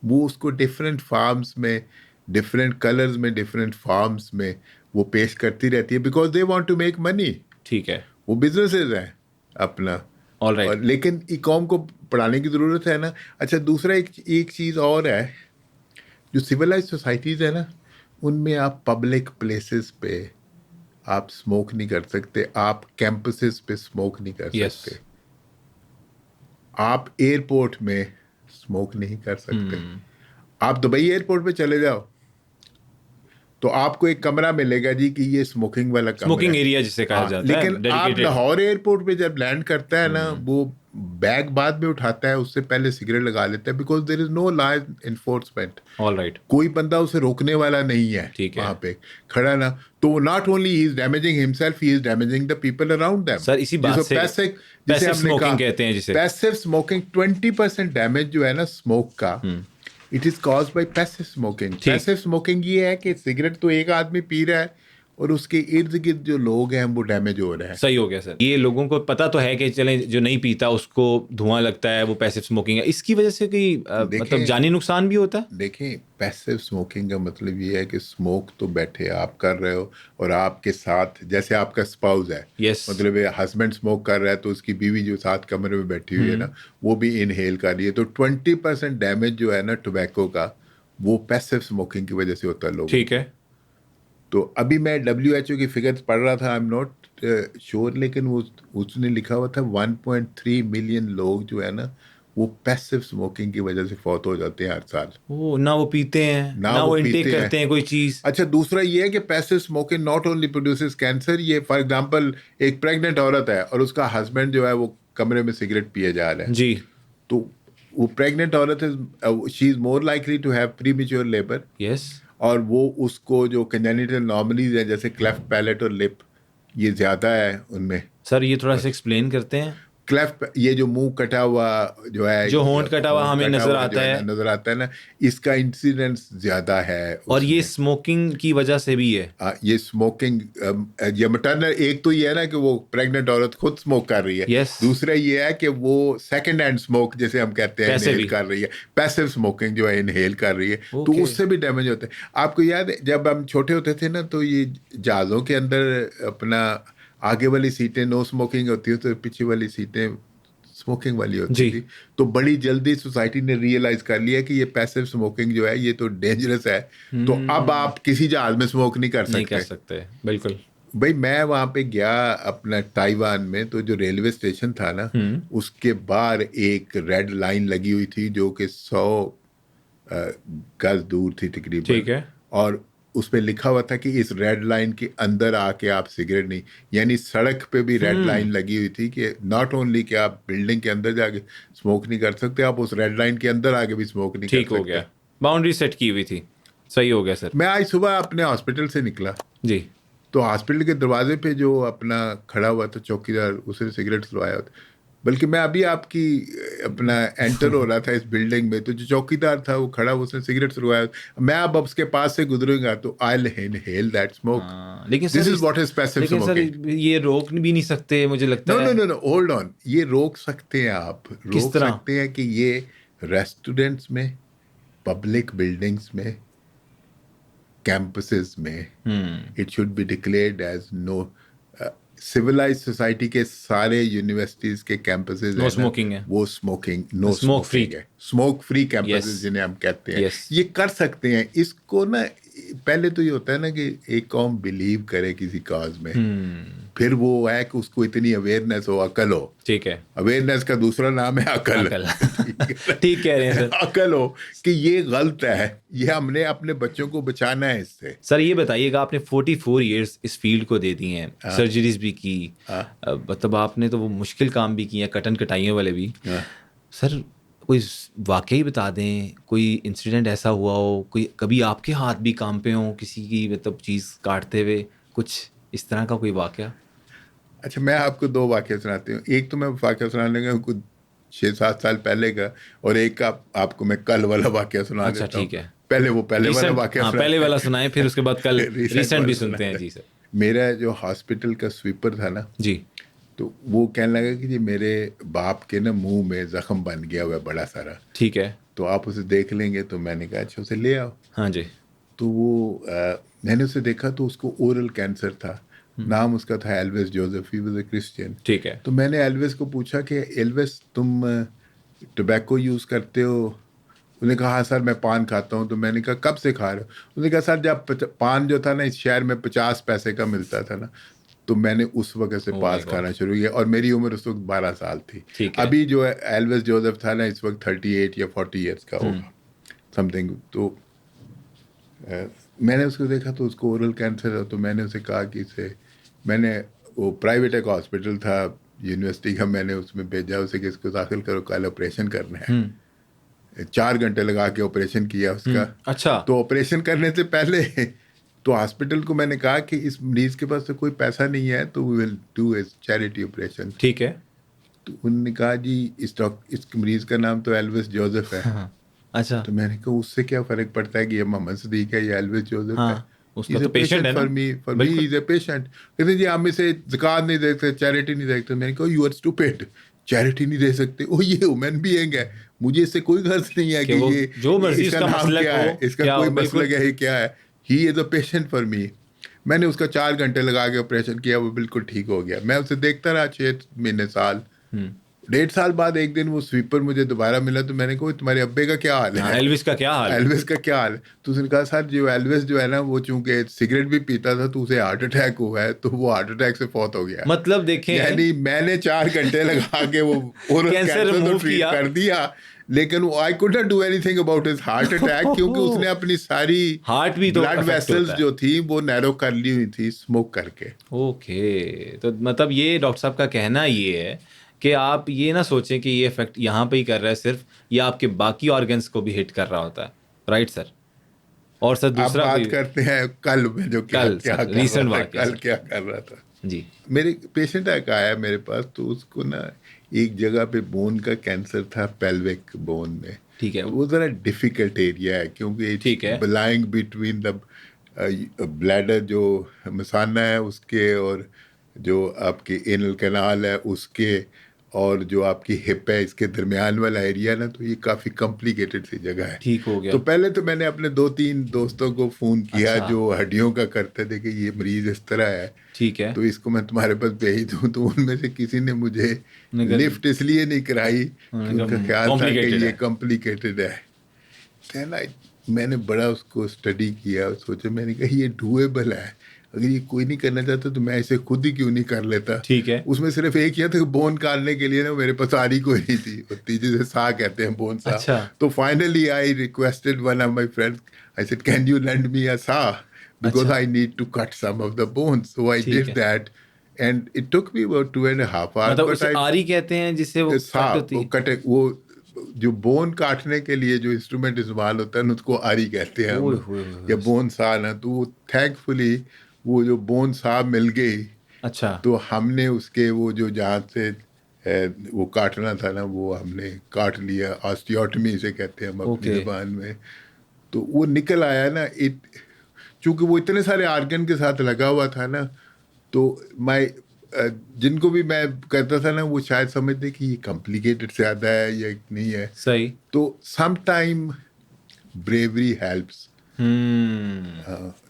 वो उसको डिफरेंट फार्म्स में, डिफरेंट कलर्स में, डिफरेंट फार्म्स में वो पेश करती रहती है because they want to make money. ठीक है, वो बिजनेसेस है अपना। Alright. और लेकिन ई कॉम को पढ़ाने की ज़रूरत है ना। अच्छा, दूसरा एक चीज़ और है, जो सिविलाइज सोसाइटीज़ है ना, उनमें आप पब्लिक प्लेसेस पे आप स्मोक नहीं कर सकते, आप कैंपसेस पे स्मोक नहीं कर सकते, आप एयरपोर्ट में स्मोक नहीं कर सकते। आप दुबई एयरपोर्ट पे चले जाओ तो आपको एक कमरा मिलेगा जी कि ये स्मोकिंग वाला कमरा, स्मोकिंग एरिया जिसे कहा जाता है। लेकिन आप लाहौर एयरपोर्ट पे जब लैंड करता है ना, वो बैग बाद में उठाता है, उससे पहले सिगरेट लगा लेता है because there is no law enforcement. Alright. कोई बंदा उसे रोकने वाला नहीं है वहां पे खड़ा ना। तो not only he is damaging himself, he is damaging the people around them. Sir इसी बात से पैसिव स्मोकिंग कहते हैं जिसे। पैसिव स्मोकिंग 20% डैमेज जो है ना स्मोक का, it is caused bye passive smoking. Passive smoking ये है कि सिगरेट तो एक आदमी पी रहा है और उसके इर्द गिर्द जो लोग हैं वो डैमेज हो रहे हैं। सही हो गया सर। ये लोगों को पता तो है कि चले जो नहीं पीता उसको धुआं लगता है, वो पैसिव स्मोकिंग है, इसकी वजह से कोई मतलब जानी नुकसान भी होता है? देखें, पैसिव स्मोकिंग का मतलब ये है कि स्मोक तो बैठे आप कर रहे हो और आपके साथ, जैसे आपका स्पाउस है, मतलब हस्बैंड स्मोक कर रहा है तो उसकी बीवी जो साथ कमरे में बैठी हुई है ना, वो भी इनहेल कर रही है। तो 20% डैमेज जो है ना टोबैको का, वो पैसिव स्मोकिंग की वजह से होता है लोगों। ठीक है। तो अभी मैं WHO की फिगर्स पढ़ रहा था, आई एम नॉट श्योर, लेकिन वो उसने लिखा हुआ था 1.3 मिलियन लोग जो है ना वो पैसिव स्मोकिंग की वजह से फौत हो जाते हैं हर साल। ना वो पीते हैं ना वो इंटेक करते हैं कोई चीज। अच्छा, दूसरा ये है कि passive smoking not only produces cancer. ये फॉर एग्जांपल एक प्रेग्नेंट औरत है और उसका हस्बैंड जो है वो कमरे में सिगरेट पिए जा रहा है जी, तो वो प्रेग्नेंट औरत she is more likely to have premature labour. Yes. और वो उसको जो कंजेनिटल नॉर्मलीज है जैसे क्लेफ्ट पैलेट और लिप, ये ज़्यादा है उनमें। सर ये थोड़ा सा एक्सप्लेन करते हैं। क्लेफ्ट, ये जो मुंह कटा हुआ जो है, जो होंठ कटा हुआ हमें नजर आता है, नजर आता है ना, इसका इंसिडेंस ज्यादा है और ये उसमें। स्मोकिंग की वजह से भी है। ये स्मोकिंग, ये मटरनल, एक तो ये है ना कि वो प्रेग्नेंट औरत खुद स्मोक कर रही है, Yes. दूसरा ये है कि वो सेकंड हैंड स्मोक जैसे हम कहते हैं पैसे इनहेल भी। कर रही है, पैसिव स्मोकिंग जो है इनहेल कर रही है, तो Okay. उससे भी डैमेज होता है। आपको याद है जब हम छोटे होते थे ना, तो ये जहाज़ों के अंदर अपना आगे वाली सीटें नो स्मोकिंग होती है, तो पीछे वाली सीटें स्मोकिंग वाली होती जी। थी। तो बड़ी जल्दी सोसाइटी ने रियलाइज कर लिया कि ये पैसिव स्मोकिंग जो है ये तो डेंजरस है, तो अब आप किसी जहाज में स्मोक नहीं कर नहीं कर सकते। सकते, बिल्कुल। भाई मैं वहां पे गया अपना ताइवान में, तो जो रेलवे स्टेशन था ना, उसके बाहर एक रेड लाइन लगी हुई थी जो कि 100 गज दूर थी तकरीबन। ठीक है। और उस पे लिखा हुआ था कि इस रेड लाइन के अंदर आके आप सिगरेट नहीं, यानी सड़क पे भी रेड लाइन लगी हुई थी कि नॉट ओनली कि आप बिल्डिंग के अंदर जाके स्मोक नहीं कर सकते, आप उस रेड लाइन के अंदर आके भी स्मोक नहीं कर ठीक सकते। हो गया, बाउंड्री सेट की हुई थी, सही हो गया सर। मैं आज सुबह अपने हॉस्पिटल से निकला, जी। तो हॉस्पिटल के दरवाजे पे जो अपना खड़ा हुआ था चौकीदार, उसने सिगरेट सुलवाया होता। बल्कि मैं अभी आपकी अपना एंटर हो रहा था इस बिल्डिंग में, तो जो चौकीदार था वो खड़ा, उसने सिगरेट सुलवाया। मैं अब उसके पास से गुजरूंगा तो I will inhale that smoke. लेकिन this sir is what is passive लेकिन स्मोकिंग। सर ये रोक भी नहीं सकते, मुझे लगता नो है। No no no, hold on, ये रोक सकते हैं आप, किस रोक तरह? सकते हैं कि ये रेस्टोरेंट्स में, पब्लिक बिल्डिंग्स में, कैंपसेस में, it should be declared as no. Civilise society के सारे यूनिवर्सिटीज के कैंपसेस नो स्मोकिंग है, वो स्मोकिंग नो स्मोक फ्री है, स्मोक फ्री कैंपसेस Yes. जिन्हें हम कहते हैं। Yes. ये कर सकते हैं इसको ना। पहले तो ये होता है ना कि एक कौम बिलीव करे किसी काज में, फिर वो है कि उसको इतनी अवेयरनेस हो, अकल हो। ठीक है। अवेयरनेस का दूसरा नाम है अकल। अकल। ठीक कह रहे हैं सर। अकल हो कि ये गलत है, ये हमने अपने बच्चों को बचाना है इससे। सर ये बताइएगा, आपने 44 इयर्स इस फील्ड को दे दी हैं, सर्जरीज भी की, मतलब आपने तो वो मुश्किल काम भी किए, कटन कटाइयों वाले भी। सर कोई वाकई बता दें, कोई इंसिडेंट ऐसा हुआ हो, कोई कभी आपके हाथ भी कांपे हों किसी की मतलब चीज़ काटते हुए, कुछ इस तरह का कोई वाकया? अच्छा, मैं आपको 2 वाक़या सुनाती हूँ। एक तो मैं वाक़या सुनाने का कुछ 6-7 साल पहले का, और एक आपको मैं कल वाला वाक़या सुना देता हूँ। अच्छा ठीक है। पहले वाला वाक़या हाँ, पहले वाला सुनाएं, फिर उसके बाद कल रिसेंट भी सुनते हैं। जी सर। मेरा जो हॉस्पिटल का स्वीपर था ना, जी। तो वो कहने लगा कि जी मेरे बाप के ना मुंह में जख्म बन गया हुआ है बड़ा सारा, ठीक है। तो आप उसे देख लेंगे। तो मैंने कहा अच्छा उसे ले आओ। हाँ जी। तो वो मैंने उसे देखा तो उसको ओरल कैंसर था। नाम उसका था Elvis Joseph, he was a Christian. ठीक है। तो मैंने एल्विस को पूछा कि एल्विस तुम टोबैको यूज़ करते हो? उसने कहा हाँ सर मैं पान खाता हूँ। तो मैंने कहा कब से खा रहे हो? उसने कहा सर जब पान जो था ना इस शहर में 50 पैसे का मिलता था ना, तो मैंने उस वक्त से पास खाना शुरू किया, और मेरी उम्र उस वक्त 12 साल थी। अभी जो है एल्विस जोसेफ था ना इस वक्त 38 या 40 ईयर्स का होगा समथिंग। तो मैंने उसको देखा तो उसको ओरल कैंसर है। तो मैंने उसे कहा कि इसे, मैंने वो प्राइवेट एक हॉस्पिटल था यूनिवर्सिटी का, मैंने उसमें भेजा उसे कि इसको दाखिल करो, कल ऑपरेशन करना है। 4 घंटे लगा के ऑपरेशन किया उसका। अच्छा। तो ऑपरेशन करने से पहले तो हॉस्पिटल को मैंने कहा कि इस मरीज के पास तो कोई पैसा नहीं है, तो we will do a charity operation. ठीक है। तो उन्होंने कहा जी इस मरीज का नाम तो एल्विस जोसेफ है। हाँ। अच्छा। तो मैंने कहा उससे क्या फर्क पड़ता है कि ये मोहम्मद सदीक है या एल्विस जोसेफ है? उसका तो पेशेंट है ना। For me is a patient. कहते जी हम इसे ज़कात नहीं दे सकते, चैरिटी नहीं दे सकते। मैंने कहा यू आर स्टूपिड, चैरिटी नहीं दे सकते? ओ ये ह्यूमन बीइंग है, मुझे इससे कोई गर्ज नहीं है कि ये जो मर्जी इसका उसका नाम मसलक क्या है, हो, इसका कोई मसलक है, क्या है। He is a patient for me. मैंने उसका 4 घंटे लगा के ऑपरेशन किया, वो बिल्कुल ठीक हो गया। मैं उसे देखता रहा 6 महीने साल। 1.5 साल बाद एक दिन वो स्वीपर मुझे दोबारा मिला, तो मैंने कहा तुम्हारे अब्बे का क्या हाल है? एल्विस का क्या हाल है? एल्विस का क्या हाल है? तो उसने कहा सर जो एल्विस जो है ना वो चूंकि सिगरेट भी पीता था तो उसे हार्ट अटैक हुआ है, तो वो हार्ट अटैक से फौत हो गया। मतलब देखें, यानी मैंने 4 घंटे लगा के वो कैंसर तो ट्रीट कर दिया, लेकिन I could not do anything about his heart attack, क्योंकि उसने अपनी सारी हार्ट भी तो ब्लड वेसल्स जो थी वो नैरो कर ली हुई थी स्मोक करके। ओके, तो मतलब ये डॉक्टर साहब का कहना ये है कि आप ये ना सोचें कि ये इफेक्ट यहाँ पे ही कर रहा है सिर्फ, या आपके बाकी ऑर्गन्स को भी हिट कर रहा होता है। Right sir? और सर दूसरा बात करते हैं कल में जो क्या रिसेंट कल क्या कर रहा था जी। मेरे पेशेंट का आया मेरे पास, तो उसको ना एक जगह पे बोन का कैंसर था, पेल्विक बोन में। ठीक है। वो ज़रा डिफिकल्ट एरिया है क्योंकि ठीक है। लाइंग बिटवीन द ब्लैडर, जो मसाना है उसके, और जो आपकी एनल कैनाल है उसके, और जो आपकी हिप है, इसके दरमियान वाला एरिया ना, तो ये काफ़ी कॉम्प्लिकेटेड सी जगह है। ठीक हो गया। तो पहले तो मैंने अपने 2-3 दोस्तों को फ़ोन किया अच्छा। जो हड्डियों का करते थे कि ये मरीज़ इस तरह है, ठीक है। तो इसको मैं तुम्हारे पास भेज दूँ। तो उनमें से किसी ने मुझे निकल- लिफ्ट इसलिए नहीं कराई कि उनका ख्याल था कि complicated ये है। कॉम्प्लिकेटेड है। Then मैंने बड़ा उसको स्टडी किया, सोचा, मैंने कहा ये डूएबल है, अगर ये कोई नहीं करना चाहता तो मैं इसे खुद ही क्यों नहीं कर लेता। ठीक है। उसमें सिर्फ एक ही था, बोन काटने के लिए ना मेरे पास आरी कोई नहीं थी, और तीजे से सा कहते हैं, बोन सा। अच्छा। तो finally I requested one of my friends, I said can you lend me a saw, because अच्छा। I need to cut some of the bones. So I ठीक डिड है। That and it took me about 2.5 hours, मतलब but उसे I आरी कहते हैं जिससे वो सा कट होती वो है। कटे, वो जो बोन काटने के लिए जो इंस्ट्रूमेंट इस्तेमाल होता है ना, उसको आरी कहते हैं ओए हम, होए होए। या बोन सा ना। तो वो थैंकफुली वो जो बोन सा मिल गई, अच्छा। तो हमने उसके वो जो जहाँ से वो काटना था ना, वो हमने काट लिया। ऑस्टियोटमी से कहते हैं हम अपनी ओके। ज़बान में। तो वो निकल आया ना, चूंकि वो इतने सारे आर्गन के साथ लगा हुआ था ना, तो मैं जिनको भी मैं कहता था ना, वो शायद समझते कि ये कॉम्प्लिकेटेड से ज़्यादा है या नहीं है। सही। तो सम टाइम ब्रेवरी हेल्प्स,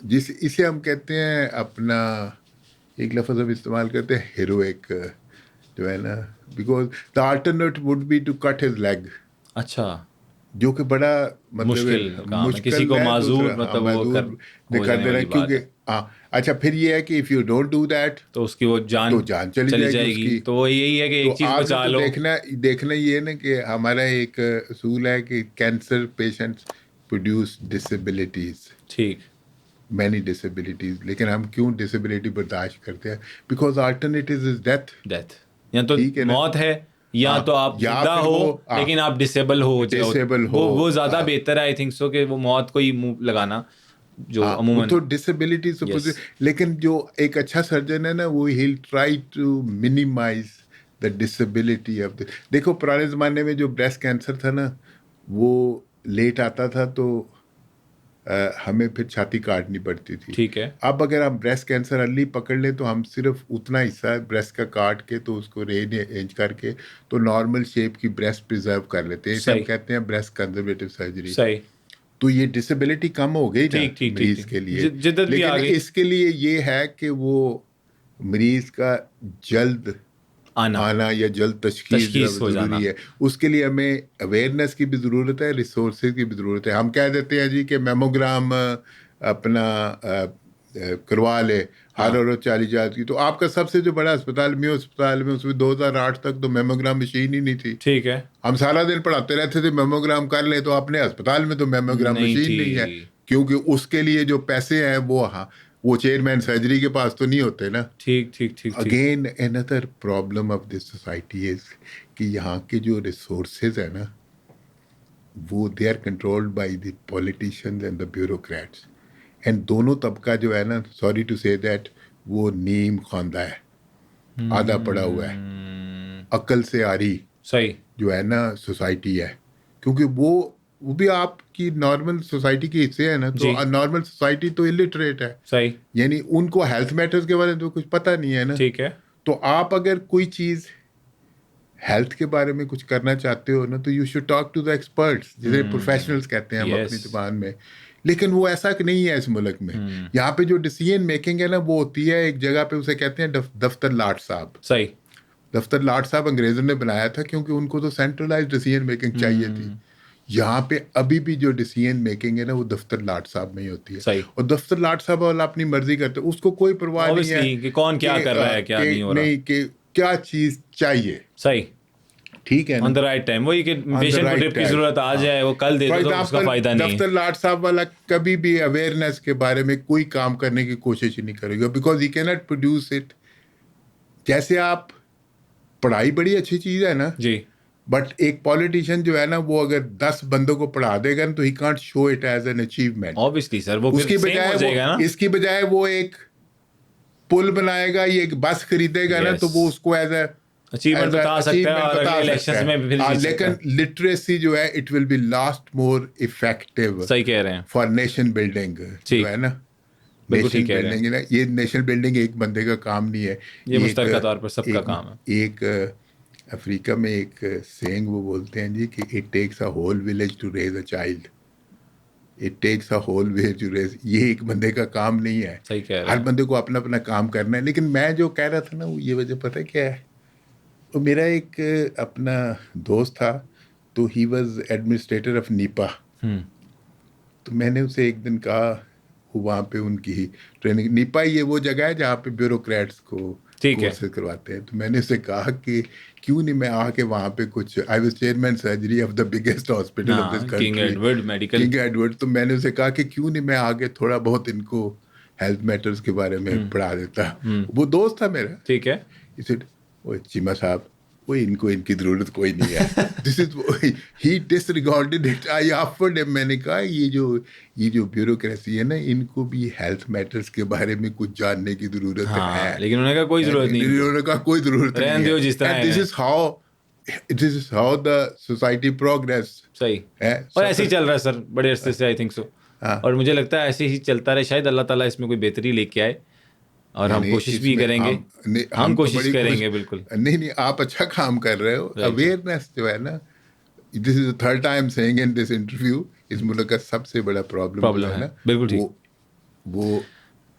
जिस इसे हम कहते हैं अपना, एक लफ्ज़ हम इस्तेमाल करते हैं हीरोइक, जो है ना, because the alternate would be to cut his leg, अच्छा। जो कि बड़ा मतलब मुश्किल काम है, मुश्किल किसी को है। माजूर दूसरा, हाँ, मतलब वो माजूर हो दिखा जाने देना, वाली बात क्योंकि है। हाँ। अच्छा, फिर ये है कि if you don't do that, तो उसकी वो तो जान जान चली चली जाएगी जाएगी। उसकी। तो वो यही है कि तो एक चीज आपने बचा तो लो। देखना ये है ना कि हमारा एक असूल है कि कैंसर पेशेंट्स प्रोड्यूस डिसेबिलिटीज, ठीक। मैनी डिसेबिलिटीज, लेकिन हम क्यों डिसेबिलिटी बर्दाश्त करते हैं? Because alternative is death. Death, या तो ठीक है ना? मौत है, या हाँ, तो आप या जिंदा फिर हो वो लेकिन आप डिसेबल हो जाओ। डिसेबल हो। वो ज्यादा हाँ, बेहतर है, आई थिंक सो, कि वो मौत को ही मुंह लगाना जो हाँ, वो अमूमन। तो डिसेबिलिटी यस। सपोज, लेकिन जो एक अच्छा सर्जन है ना, वो ही try to minimize the disability of the. देखो, पुराने ज़माने में जो ब्रेस्ट कैंसर था ना, वो लेट आता था, तो हमें फिर छाती काटनी पड़ती थी। ठीक है। अब अगर हम ब्रेस्ट कैंसर अर्ली पकड़ लें, तो हम सिर्फ उतना हिस्सा ब्रेस्ट का काट के, तो उसको रेंज करके, तो नॉर्मल शेप की ब्रेस्ट प्रिजर्व कर लेते हैं। इसे हम सही। कहते हैं ब्रेस्ट कंजर्वेटिव सर्जरी। सही। तो ये डिसेबिलिटी कम हो गई ना ठीक ठीक ठीक मरीज ठीक। के लिए। जिद्दत भी आ लेकिन गई। इसके लिए ये है कि वो मरीज का जल्द आना, आना या जल्द तशखीस तशखीस हो जाना। ज़रूरी है। उसके लिए हमें अवेयरनेस की भी ज़रूरत है, रिसोर्सेज की भी ज़रूरत है। हम कह देते हैं जी कि मेमोग्राम अपना करवा ले, हाँ। हर रोज 40,000 की। तो आपका सबसे जो बड़ा अस्पताल में, अस्पताल में उसमें 2008 तक तो मेमोग्राम मशीन ही नहीं थी। ठीक है। हम सारा दिन पढ़ाते रहते थे मेमोग्राम कर ले, तो अपने अस्पताल में तो मेमोग्राम नहीं मशीन थी। नहीं है, क्योंकि उसके लिए जो पैसे हैं वो, हाँ, वो चेयरमैन सर्जरी के पास तो नहीं होते ना। ठीक ठीक ठीक ठीक। Again another problem of this society is कि यहाँ के जो रिसोर्सेज है ना, वो they are controlled by the politicians and the bureaucrats. And दोनों तबका जो है ना, सॉरी टू से दैट, वो नीम खांदा है, आधा पड़ा हुआ है। अकल से आरी सही। जो है ना सोसाइटी है, क्योंकि वो भी आपकी नॉर्मल सोसाइटी के हिस्से है ना। जी। तो नॉर्मल सोसाइटी तो इलिटरेट है, सही। यानी उनको हेल्थ मैटर्स के बारे में तो कुछ पता नहीं है ना। ठीक है। तो आप अगर कोई चीज़ हेल्थ के बारे में कुछ करना चाहते हो ना, तो you should talk to the experts, जिसे प्रोफेशनल्स कहते हैं हम Yes. अपनी जुबान में। लेकिन वो ऐसा कि नहीं है इस मुल्क में। यहाँ पे जो डिसीजन मेकिंग है ना, वो होती है एक जगह पे, उसे कहते हैं दफ्तर लाट साहब। सही। दफ्तर लाट साहब अंग्रेज़ों ने बनाया था, क्योंकि उनको तो सेंट्रलाइज्ड डिसीजन मेकिंग चाहिए थी। यहाँ पे अभी भी जो डिसीजन मेकिंग है ना, वो दफ्तर लाट साहब में ही होती है। सही। और दफ्तर लाट साहब वाला अपनी मर्जी करते, उसको कोई परवाह नहीं है Obviously, कि कौन क्या कर रहा है, क्या नहीं हो रहा। नहीं, कि क्या चीज़ चाहिए। सही। ठीक है ना? ऑन द राइट टाइम, वही कि पेशेंट को right ड्रिप की time. जरूरत आ जाए, वो कल दे For दो तो उसका example, फायदा नहीं है। दफ्तर लाट साहब वाला कभी भी अवेयरनेस के बारे में कोई काम करने की कोशिश ही नहीं करेगा, because he can not produce it. जैसे आप, पढ़ाई बड़ी अच्छी चीज़ है ना जी। बट एक पॉलिटिशियन जो है ना, वो अगर 10 बंदों को पढ़ा देगा ना, तो he can't show it as an achievement. Obviously sir, वो उसकी फिर सेम बजाय हो जाएगा ना। इसकी बजाय वो एक पुल बनाएगा, ये एक बस खरीदेगा ना, Yes. तो वो उसको एज ए अचीवमेंट बता सकता है और अगले इलेक्शंस में भी जीत सकता लेकिन है। लिटरेसी जो है it will be last more effective सही कह रहे हैं, फॉर नेशन बिल्डिंग जो ठीक, है ना, बिल्कुल नेशन ठीक कह रहे हैं। बिल्डिंग ना, ये नेशन बिल्डिंग एक बंदे का काम नहीं है, ये मुश्तरका एक तौर पर सबका एक काम है। एक अफ्रीका में एक सेइंग वो बोलते हैं जी कि it takes a whole village to raise a child, it takes a whole village to raise, ये एक बंदे का काम नहीं है, सही कह रहे हर हैं। बंदे को अपना अपना काम करना है। लेकिन मैं जो कह रहा था ना वो ये वजह पता है क्या है, तो मेरा एक अपना दोस्त था, तो he was administrator of Nipah, तो मैंने उसे एक दिन कहा, वो वहाँ पे उनकी ट्रेनिंग, नीपा ये वो जगह है जहाँ पे ब्यूरोक्रेट्स को ठीक है। कोर्सेज करवाते हैं, तो मैंने उसे कहा कि क्यों नहीं मैं आके वहाँ पे कुछ, I was chairman surgery of the biggest hospital of this हाँ, king country, Edward Medical. King Edward, तो मैंने उसे कहा कि क्यों नहीं मैं आगे थोड़ा बहुत इनको हेल्थ मैटर्स के बारे में पढ़ा देता। वो दोस्त था मेरा, ठीक है। इसे ओए चीमा साहब, ओए इनको इनकी जरूरत कोई नहीं है, this is he disregarded it, I offered him, मैंने कहा ये जो ब्यूरोक्रेसी है ना, इनको भी हेल्थ मैटर्स के बारे में कुछ जानने की जरूरत हाँ, है, लेकिन उन्होंने कहा कोई जरूरत नहीं इनको। उन्होंने कहा कोई जरूरत रहने नहीं दो है, जिस तरह एंड है। This is how the society progress सही। है। और ऐसे ही चल रहा है सर बड़े अरसे से, आई थिंक सो। हाँ। और मुझे लगता है ऐसे ही चलता रहे, शायद अल्लाह ताला इसमें कोई बेहतरी लेके आए, और नहीं हम नहीं, कोशिश भी इसमें करेंगे। हम हम तो कोशिश बड़ी करेंगे, बिल्कुल। नहीं नहीं, आप अच्छा काम कर रहे हो, राइट। अवेयरनेस जो है ना, this is the third time saying in this interview, इस मुल्क का सबसे बड़ा प्रॉब्लम जो प्रॉब्लम है है, ना, बिल्कुल ठीक। वो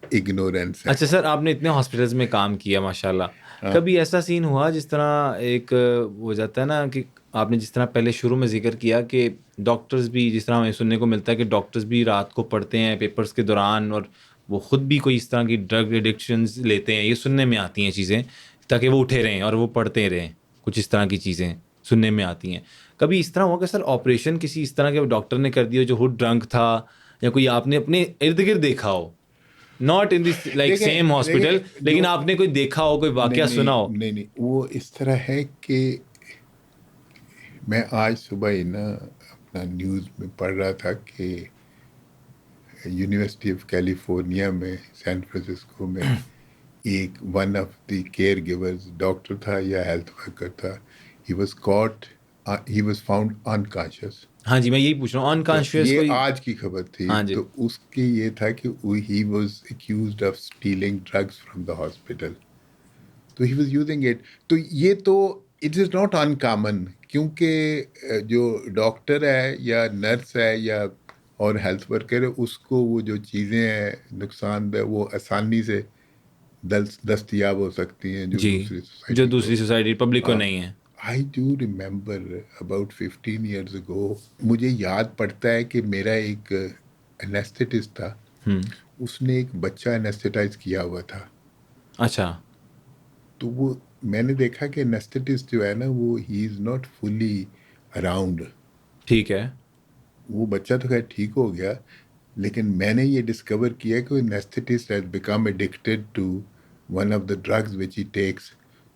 इग्नोरेंस है। अच्छा सर, आपने इतने हॉस्पिटल्स में काम किया माशाल्लाह, कभी ऐसा सीन हुआ जिस तरह एक हो जाता है ना कि आपने जिस तरह पहले शुरू में जिक्र किया कि डॉक्टर्स भी, जिस तरह हमें सुनने को मिलता है कि डॉक्टर्स भी रात को पढ़ते हैं पेपर्स के दौरान, और वो खुद भी कोई इस तरह की ड्रग एडिक्शंस लेते हैं, ये सुनने में आती हैं चीज़ें, ताकि वो उठे रहें और वो पढ़ते रहें, कुछ इस तरह की चीज़ें सुनने में आती हैं। कभी इस तरह हुआ कि सर ऑपरेशन किसी इस तरह के डॉक्टर ने कर दिया जो खुद ड्रंक था, या कोई आपने अपने इर्द गिर्द देखा हो, नॉट इन दिस लाइक देखें सेम हॉस्पिटल, देखें लेकिन जो, आपने कोई देखा हो, कोई नहीं वाकया नहीं सुना हो? नहीं नहीं, वो इस तरह है कि मैं आज सुबह ही ना अपना न्यूज़ में पढ़ रहा था कि यूनिवर्सिटी ऑफ कैलिफोर्निया में सैन फ्रांसिस्को में एक one of the care givers doctor था या हेल्थ वर्कर था, he was cot, he was found unconscious. हाँ जी, मैं यही पूछ रहा हूँ, तो अनकॉन्शियस ये कोई। आज की खबर थी, हाँ जी। तो उसके ये था कि he was accused of stealing drugs from the hospital, तो ही वाज यूजिंग इट। तो ये तो इट इज़ नॉट अनकॉमन, क्योंकि जो डॉक्टर है या नर्स है या और हेल्थ वर्कर है, उसको वो जो चीज़ें हैं नुकसानदेह वो आसानी से दस्तयाब हो सकती हैं जो जी, दूसरी जो सोसाइटी को। दूसरी सोसाइटी पब्लिक को नहीं है। I do remember about 15 years ago, मुझे याद पड़ता है कि मेरा एक एनेस्थेटिस्ट था, उसने एक बच्चा एनेस्थेटाइज किया हुआ था, अच्छा। तो वो मैंने देखा कि एनेस्थेटिस्ट जो है ना वो he is not fully around. ठीक है। वो बच्चा तो खैर ठीक हो गया, लेकिन मैंने ये डिस्कवर किया कि anaesthetist has become addicted to one of the drugs which he takes,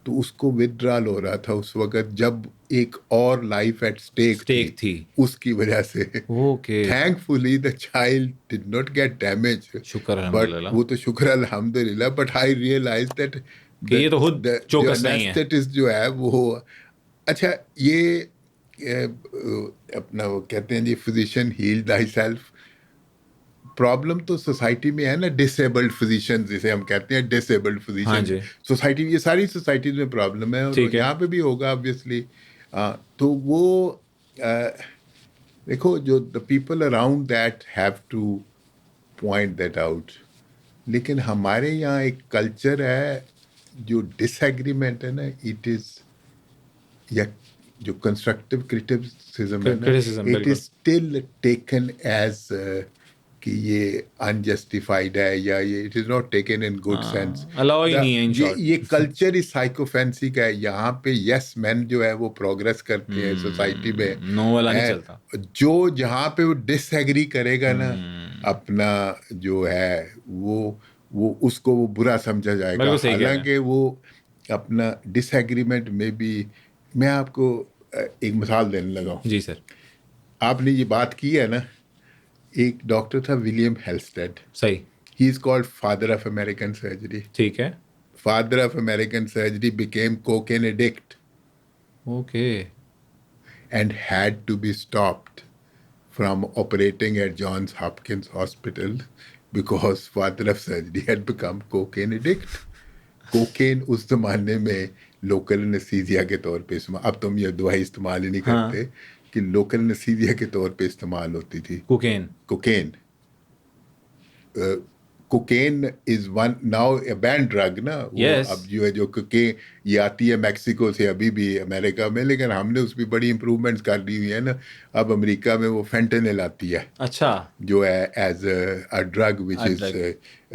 तो उसको विदड्रॉल हो रहा था उस वक्त जब एक और लाइफ एट स्टेक स्टेक थी। उसकी वजह से। Okay. Thankfully the child did not gate damage, शुक्र बट अल्हम्दुलिल्लाह वो तो शुक्र अल्हम्दुलिल्लाह, बट आई रियलाइज दैट कि ये तो खुद जो चौकस नहीं है। एनेस्थेटिस्ट जो है वो, अच्छा ये अपना वो कहते हैं जी physician heal thyself, problem तो सोसाइटी में है ना, डिसेबल्ड फिजिशियन जिसे हम कहते हैं, डिसेबल्ड हाँ फिजिशियन जी। सोसाइटी, ये सारी सोसाइटीज में प्रॉब्लम है और ठीक है। यहाँ पे भी होगा ऑब्वियसली। तो वो देखो जो the people around that have two point that out, लेकिन हमारे यहाँ एक कल्चर है जो डिसएग्रीमेंट है ना, इट इज़, या जो कंस्ट्रक्टिव क्रिटिसिज्म है ना, क्रिटिसिज्म, इट बिल्कुल। इज स्टिल टेकन एज कि ये अनजस्टिफाइड है या ये it is not taken in good sense. Allow ही नहीं है इन शॉर्ट। ये कल्चर इस साइकोफेंसी का है। यहाँ पे यस मैन जो है वो प्रोग्रेस करते हैं सोसाइटी में, नो वाला नहीं चलता। जो जहाँ पे वो डिसएग्री करेगा ना अपना जो है वो उसको वो बुरा समझा जाएगा, बिल्कुल सही कह रहे हैं। हालांकि वो अपना डिसएग्रीमेंट में भी। मैं आपको एक मिसाल देने लगा हूँ। जी सर। आपने ये बात की है ना, एक डॉक्टर था विलियम हेल्स्टेड, सही। ही is called father of American surgery. ठीक है। father of American surgery became cocaine addict okay and had to be stopped from operating at Johns Hopkins Hospital because father of surgery had become cocaine addict. Cocaine उस जमाने में local anaesthesia के तौर पे इस्तेमाल, अब तुम ये दवाई इस्तेमाल ही नहीं करते, कि लोकल एनेस्थीसिया के तौर पे इस्तेमाल होती थी cocaine cocaine. Cocaine is one now A ban drug ना वो. Yes. अब जो है जो कोकेन ये आती है मैक्सिको से अभी भी अमेरिका में, लेकिन हमने उस पर बड़ी इंप्रूवमेंट्स कर दी हुई है ना. अब अमेरिका में वो फेंटेनिल आती है अच्छा जो है as a drug which is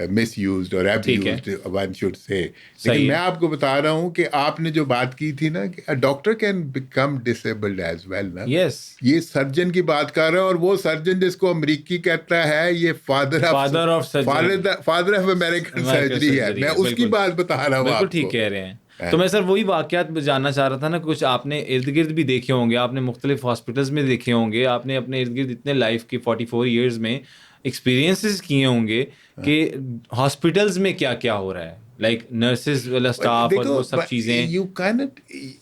misused और एब्यूज्ड वन शुड से. लेकिन मैं आपको बता रहा हूँ कि आपने जो बात की थी ना कि doctor can become disabled as well ना. यस ये सर्जन की बात कर रहे हैं, और वो सर्जन जिसको अमरीकी कहता है ये फादर ऑफ अमेरिकन सर्जरी है. मैं उसकी बात बता रहा हूँ. बिल्कुल ठीक कह रहे हैं. तो मैं सर वही वाकयात जानना चाह रहा था ना, कुछ आपने इर्द गिर्द भी देखे होंगे, आपने मुख्तलिफ हॉस्पिटल्स में देखे होंगे, आपने अपने इर्द गिर्द इतने लाइफ के 44 ईयर्स में एक्सपीरियंसेस किए होंगे कि हॉस्पिटल्स में क्या क्या हो रहा है, लाइक नर्सेज वाला स्टाफ और वो सब चीजें. यू कैन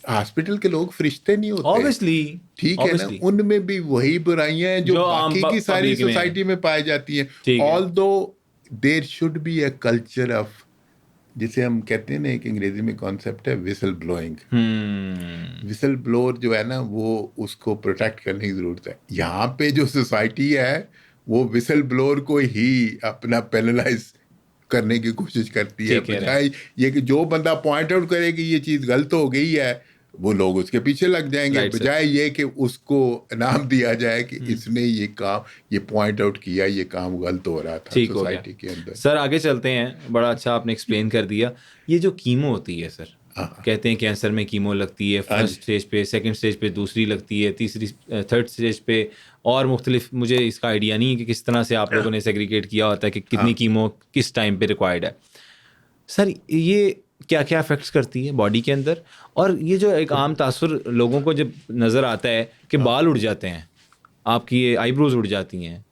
हॉस्पिटल के लोग फरिश्ते नहीं होते ऑब्वियसली ठीक है ना. उनमें भी वही बुराइयां हैं जो बाकी की सारी सोसाइटी में पाई जाती हैं. Although there should be a culture of, जिसे हम कहते हैं ना, एक अंग्रेजी में कॉन्सेप्ट है विसल ब्लोइंग. विसल ब्लोअर जो है ना वो उसको प्रोटेक्ट करने की जरूरत है. यहाँ पे जो सोसाइटी है वो विसल ब्लोअर को ही अपना पेनलाइज करने की कोशिश करती है, बजाय ये कि जो बंदा पॉइंट आउट करे कि ये चीज़ गलत हो गई है वो लोग उसके पीछे लग जाएंगे, बजाय ये कि उसको इनाम दिया जाए कि इसने ये काम, ये पॉइंट आउट किया, ये काम गलत हो रहा था सोसाइटी के अंदर. सर आगे चलते हैं, बड़ा अच्छा आपने एक्सप्लेन कर दिया. ये जो कीमो होती है सर, कहते हैं कैंसर में कीमो लगती है फर्स्ट स्टेज पे, सेकंड स्टेज पे दूसरी लगती है, तीसरी थर्ड स्टेज पे, और मुख्तलिफ, मुझे इसका आइडिया नहीं है कि किस तरह से आप लोगों ने सेग्रीगेट किया होता है कि कितनी कीमो किस टाइम पे रिक्वायर्ड है. सर ये क्या क्या इफेक्ट्स करती है बॉडी के अंदर, और ये जो एक आम तासुर लोगों को जब नज़र आता है कि बाल उड़ जाते हैं, आपकी ये आईब्रोज उड़ जाती हैं,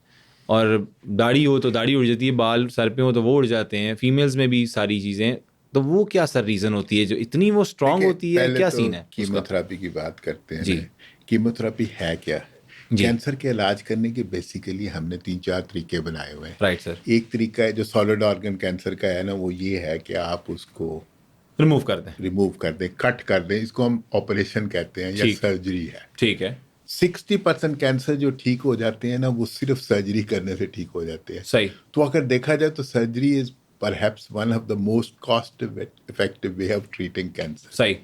और दाढ़ी हो तो दाढ़ी उड़ जाती है, बाल सर पे हो तो वो उड़ जाते हैं, फीमेल्स में भी सारी चीज़ें, तो वो क्या सर रीज़न होती है जो इतनी वो स्ट्रांग होती है, क्या सीन है? कीमोथेरेपी की बात करते हैं जी. कीमोथेरेपी है क्या? कैंसर के इलाज करने के बेसिकली हमने 3-4 तरीके बनाए हुए हैं. Right sir. एक तरीका है जो सॉलिड ऑर्गन कैंसर का है ना, वो ये है कि आप उसको रिमूव कर दें, कट कर दें. इसको हम ऑपरेशन कहते हैं या सर्जरी है. ठीक है. 60% कैंसर जो ठीक हो जाते हैं ना वो सिर्फ सर्जरी करने से ठीक हो जाते हैं. सही. तो अगर देखा जाए तो surgery is perhaps one of the most cost effective way of treating cancer. सही.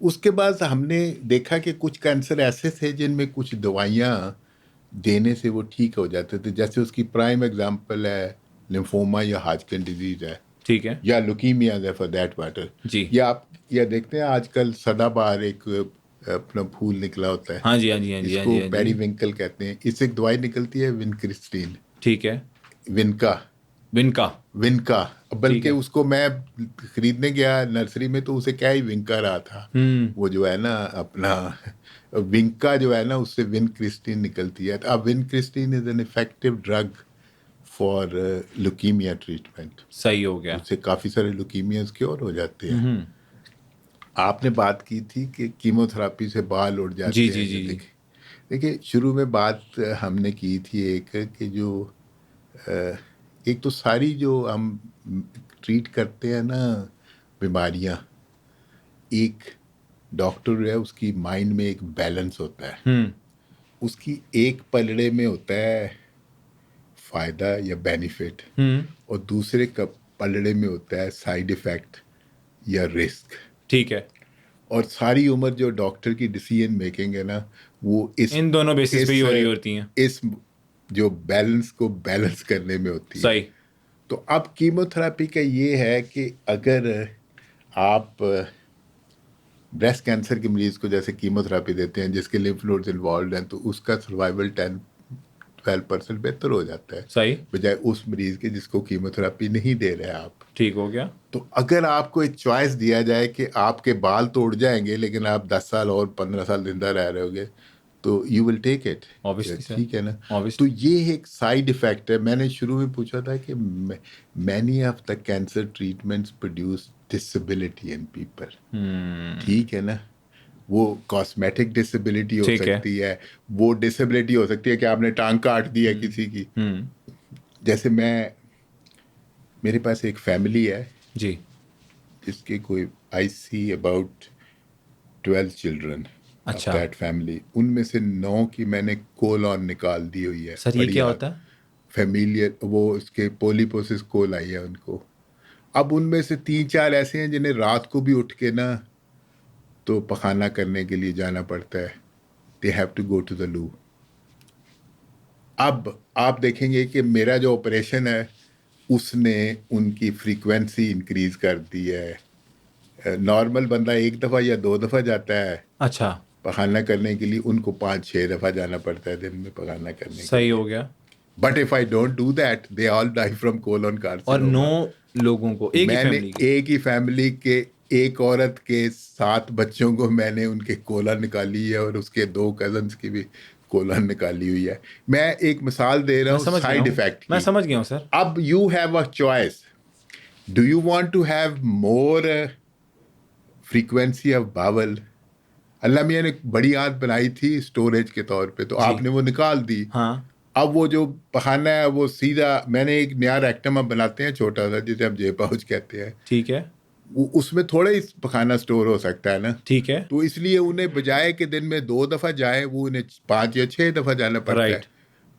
उसके बाद हमने देखा कि कुछ कैंसर ऐसे थे जिनमें कुछ दवाइयाँ देने से वो ठीक हो जाते थे. जैसे उसकी प्राइम एग्जांपल है लिम्फोमा या हाजकिन डिजीज है. ठीक है. या लुकीमिया है फॉर दैट मैटर जी. या आप या देखते हैं आजकल सदाबहार एक अपना फूल निकला होता है. हाँ जी, हाँ जी, हाँ जी, इसको पेरीविंकल कहते हैं. इससे एक दवाई निकलती है विनक्रिस्टीन. ठीक है. विनका बल्कि उसको मैं खरीदने गया नर्सरी में तो उसे क्या ही विंका रहा था. वो जो है ना अपना विंका जो है ना उससे विनक्रिस्टीन निकलती है. अब vincristine is an effective drug for leukaemia treatment. सही हो गया. उससे काफ़ी सारे लुकीमियाज क्योर हो जाते हैं. आपने बात की थी कि कीमोथेरेपी से बाल उड़ जाते हैं. जी. देखिए शुरू में बात हमने की थी एक कि जो एक तो सारी जो हम ट्रीट करते हैं ना बीमारियां, एक डॉक्टर है उसकी माइंड में एक बैलेंस होता है. उसकी एक पलड़े में होता है फ़ायदा या बेनिफिट, और दूसरे का पलड़े में होता है साइड इफ़ेक्ट या रिस्क. ठीक है. और सारी उम्र जो डॉक्टर की डिसीजन मेकिंग है ना वो इन दोनों बेसिस पे ही हो रही होती हैं. इस जो बैलेंस को बैलेंस करने में होती है. सही. तो अब कीमोथेरेपी का ये है कि अगर आप ब्रेस्ट कैंसर के मरीज को जैसे कीमोथेरेपी देते हैं जिसके लिम्फ नोड्स इन्वॉल्व हैं तो उसका सर्वाइवल 10-12% बेहतर हो जाता है. सही. बजाय उस मरीज के जिसको कीमोथेरेपी नहीं दे रहे आप. ठीक हो गया. तो अगर आपको एक चॉइस दिया जाए कि आपके बाल तो उड़ जाएंगे लेकिन आप 10 साल और 15 साल जिंदा रह रहे होगे तो you will take it. Obviously. ठीक है ना. तो ये एक साइड इफेक्ट है. मैंने शुरू में पूछा था कि many of the cancer treatments produce disability in people, ठीक है ना। वो कॉस्मेटिक डिसेबिलिटी हो ठीक है। सकती है, वो डिसेबिलिटी हो सकती है कि आपने टांग काट दी है किसी की। जैसे मेरे पास एक फैमिली है जी। जिसके कोई आई सी अबाउट 12 चिल्ड्रन ऑफ अच्छा। दैट फैमिली, उनमें से 9 की मैंने कोलॉन निकाल दी हुई है। सर ये क्या होता है? फेमिलियर, वो उसके पोलीपोसिस कोल आई है उनको। अब उनमें से 3-4 ऐसे हैं जिन्हें रात को भी उठ के ना तो पखाना करने के लिए जाना पड़ता है, they have to go to the loo. अब आप देखेंगे कि मेरा जो ऑपरेशन है उसने उनकी फ्रीक्वेंसी इंक्रीज कर दी है। नॉर्मल बंदा 1 दफ़ा या 2 दफ़ा जाता है अच्छा, पखाना करने के लिए, उनको 5-6 दफ़ा जाना पड़ता है दिन में पखाना करने के सही लिए। हो गया। But if I don't do that they all die from colon और कार्सिनोमा। 9 लोगों को, एक ही मैंने फैमिली के? एक ही फैमिली के एक औरत के 7 बच्चों को मैंने उनके कोलन निकाली है, और उसके 2 कजन्स की भी कोलन निकाली हुई है। मैं एक मिसाल दे रहा मैं हूँ समझ गया साइड हूँ, इफेक्ट मैं की। समझ गया हूँ सर। अब you have a choice, do you want to have more frequency of bowel. अल्लाह मियाँ ने बड़ी आंत बनाई थी स्टोरेज के तौर पे, तो जी। आपने वो निकाल दी। हाँ। अब वो जो पखाना है वो सीधा, मैंने एक नया रेक्टम अब बनाते हैं छोटा सा जिसे हम जे पाउच कहते हैं, ठीक है। उसमें थोड़ा ही पखाना स्टोर हो सकता है ना। ठीक है। तो इसलिए उन्हें बजाय कि दिन में 2 दफ़ा जाए, वो उन्हें 5 या 6 दफ़ा जाना पड़ता है। Right.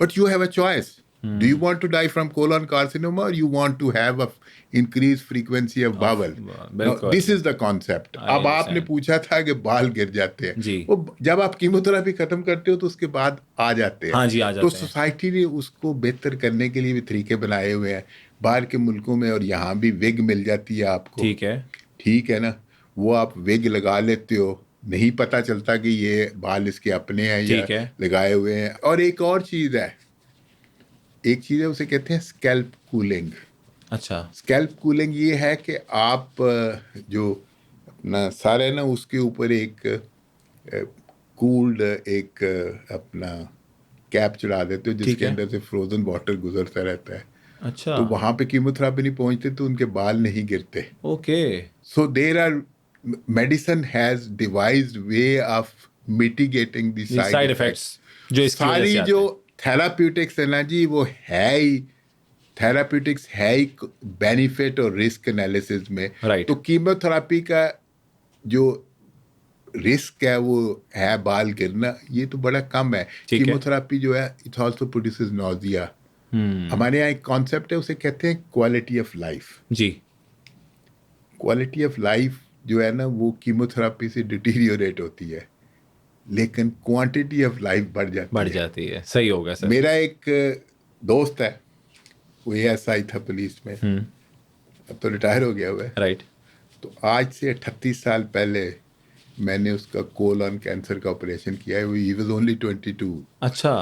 But you have a choice, do you want to die from colon carcinoma और you want to have a increase frequency of bowel. बिल्कुल। This is the concept. I अब आपने understand. पूछा था कि बाल गिर जाते हैं, जी। वो जब आप कीमोथेरेपी खत्म करते हो तो उसके बाद आ जाते हैं। हाँ जी, आ तो जाते हैं। सोसाइटी ने उसको बेहतर करने के लिए भी तरीके बनाए हुए हैं बाहर के मुल्कों में, और यहाँ भी विग मिल जाती है आपको, ठीक है। ठीक है ना। वो आप विग लगा लेते हो, नहीं पता चलता कि ये बाल इसके अपने हैं या ठीक है। लगाए हुए हैं। और एक और चीज़ है, एक चीज़ है उसे कहते हैं स्कैल्प कूलिंग। अच्छा। स्कैल्प कूलिंग ये है कि आप जो अपना सर है ना उसके ऊपर एक कूल्ड एक अपना कैप चढ़ा देते हो ठीक जिसके है। अंदर से फ्रोजन वाटर गुजरता रहता है। अच्छा। तो वहाँ पे कीमोथेरेपी नहीं पहुँचते तो उनके बाल नहीं गिरते। Okay. So there are, medicine has devised way of mitigating the ये side साइड effects. इफेक्ट्स जो इसकी वजह से सारी आते जो हैं। थेराप्यूटिक्स है ना जी, वो है ही थेराप्यूटिक्स, है ही बेनिफिट और रिस्क एनालिसिस में। Right. तो कीमोथेरेपी का जो रिस्क है वो है बाल गिरना, ये तो बड़ा कम है। ठीक है। कीमोथेरेपी जो है इट ऑल्सो प्रोड्यूसेस नोजिया। हमारे यहाँ एक कॉन्सेप्ट है उसे कहते हैं क्वालिटी ऑफ लाइफ। जी। क्वालिटी ऑफ लाइफ जो है ना वो कीमोथेरेपी से डिटीरियोरेट होती है, लेकिन क्वांटिटी ऑफ लाइफ बढ़ बढ़ जाती है। जाती है। सही होगा सर। मेरा एक दोस्त है, वो ASI था पुलिस में, अब तो रिटायर हो गया हुआ है। राइट। तो आज से 38 साल पहले मैंने उसका कोलन कैंसर का ऑपरेशन किया है। He was only 22। अच्छा।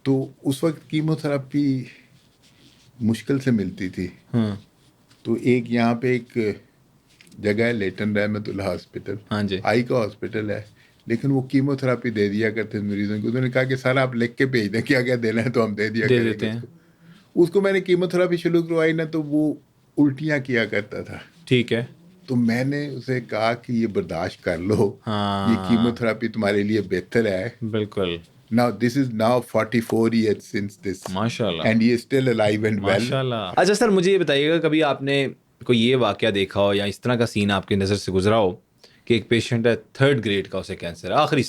तो उस वक्त कीमोथेरेपी मुश्किल से मिलती थी। तो एक यहाँ पे एक जगह है लेटन रहमतुल्लाह हॉस्पिटल, हाँ जी। आई का हॉस्पिटल है, लेकिन वो कीमोथेरेपी दे दिया करते थे मरीजों को। उन्होंने कहा कि सर आप लिख के भेज दें क्या क्या देना है तो हम दे दिया दे करेंगे देते हैं। उसको मैंने कीमोथेरेपी शुरू करवाई ना तो वो उल्टियाँ किया करता था। ठीक है। तो मैंने उसे कहा कि ये बर्दाश्त कर लो, हाँ। ये कीमोथेरेपी तुम्हारे लिए बेहतर है। बिल्कुल। Now this is now 44 years since this, माशाल्लाह। and he is still alive and well. माशाल्लाह। अच्छा सर, मुझे ये बताइएगा, कभी आपने कोई ये वाकया देखा हो या इस तरह का सीन आपकी नज़र से गुजरा हो कि एक पेशेंट है 3rd ग्रेड का, उसे कैंसर है, आखिरी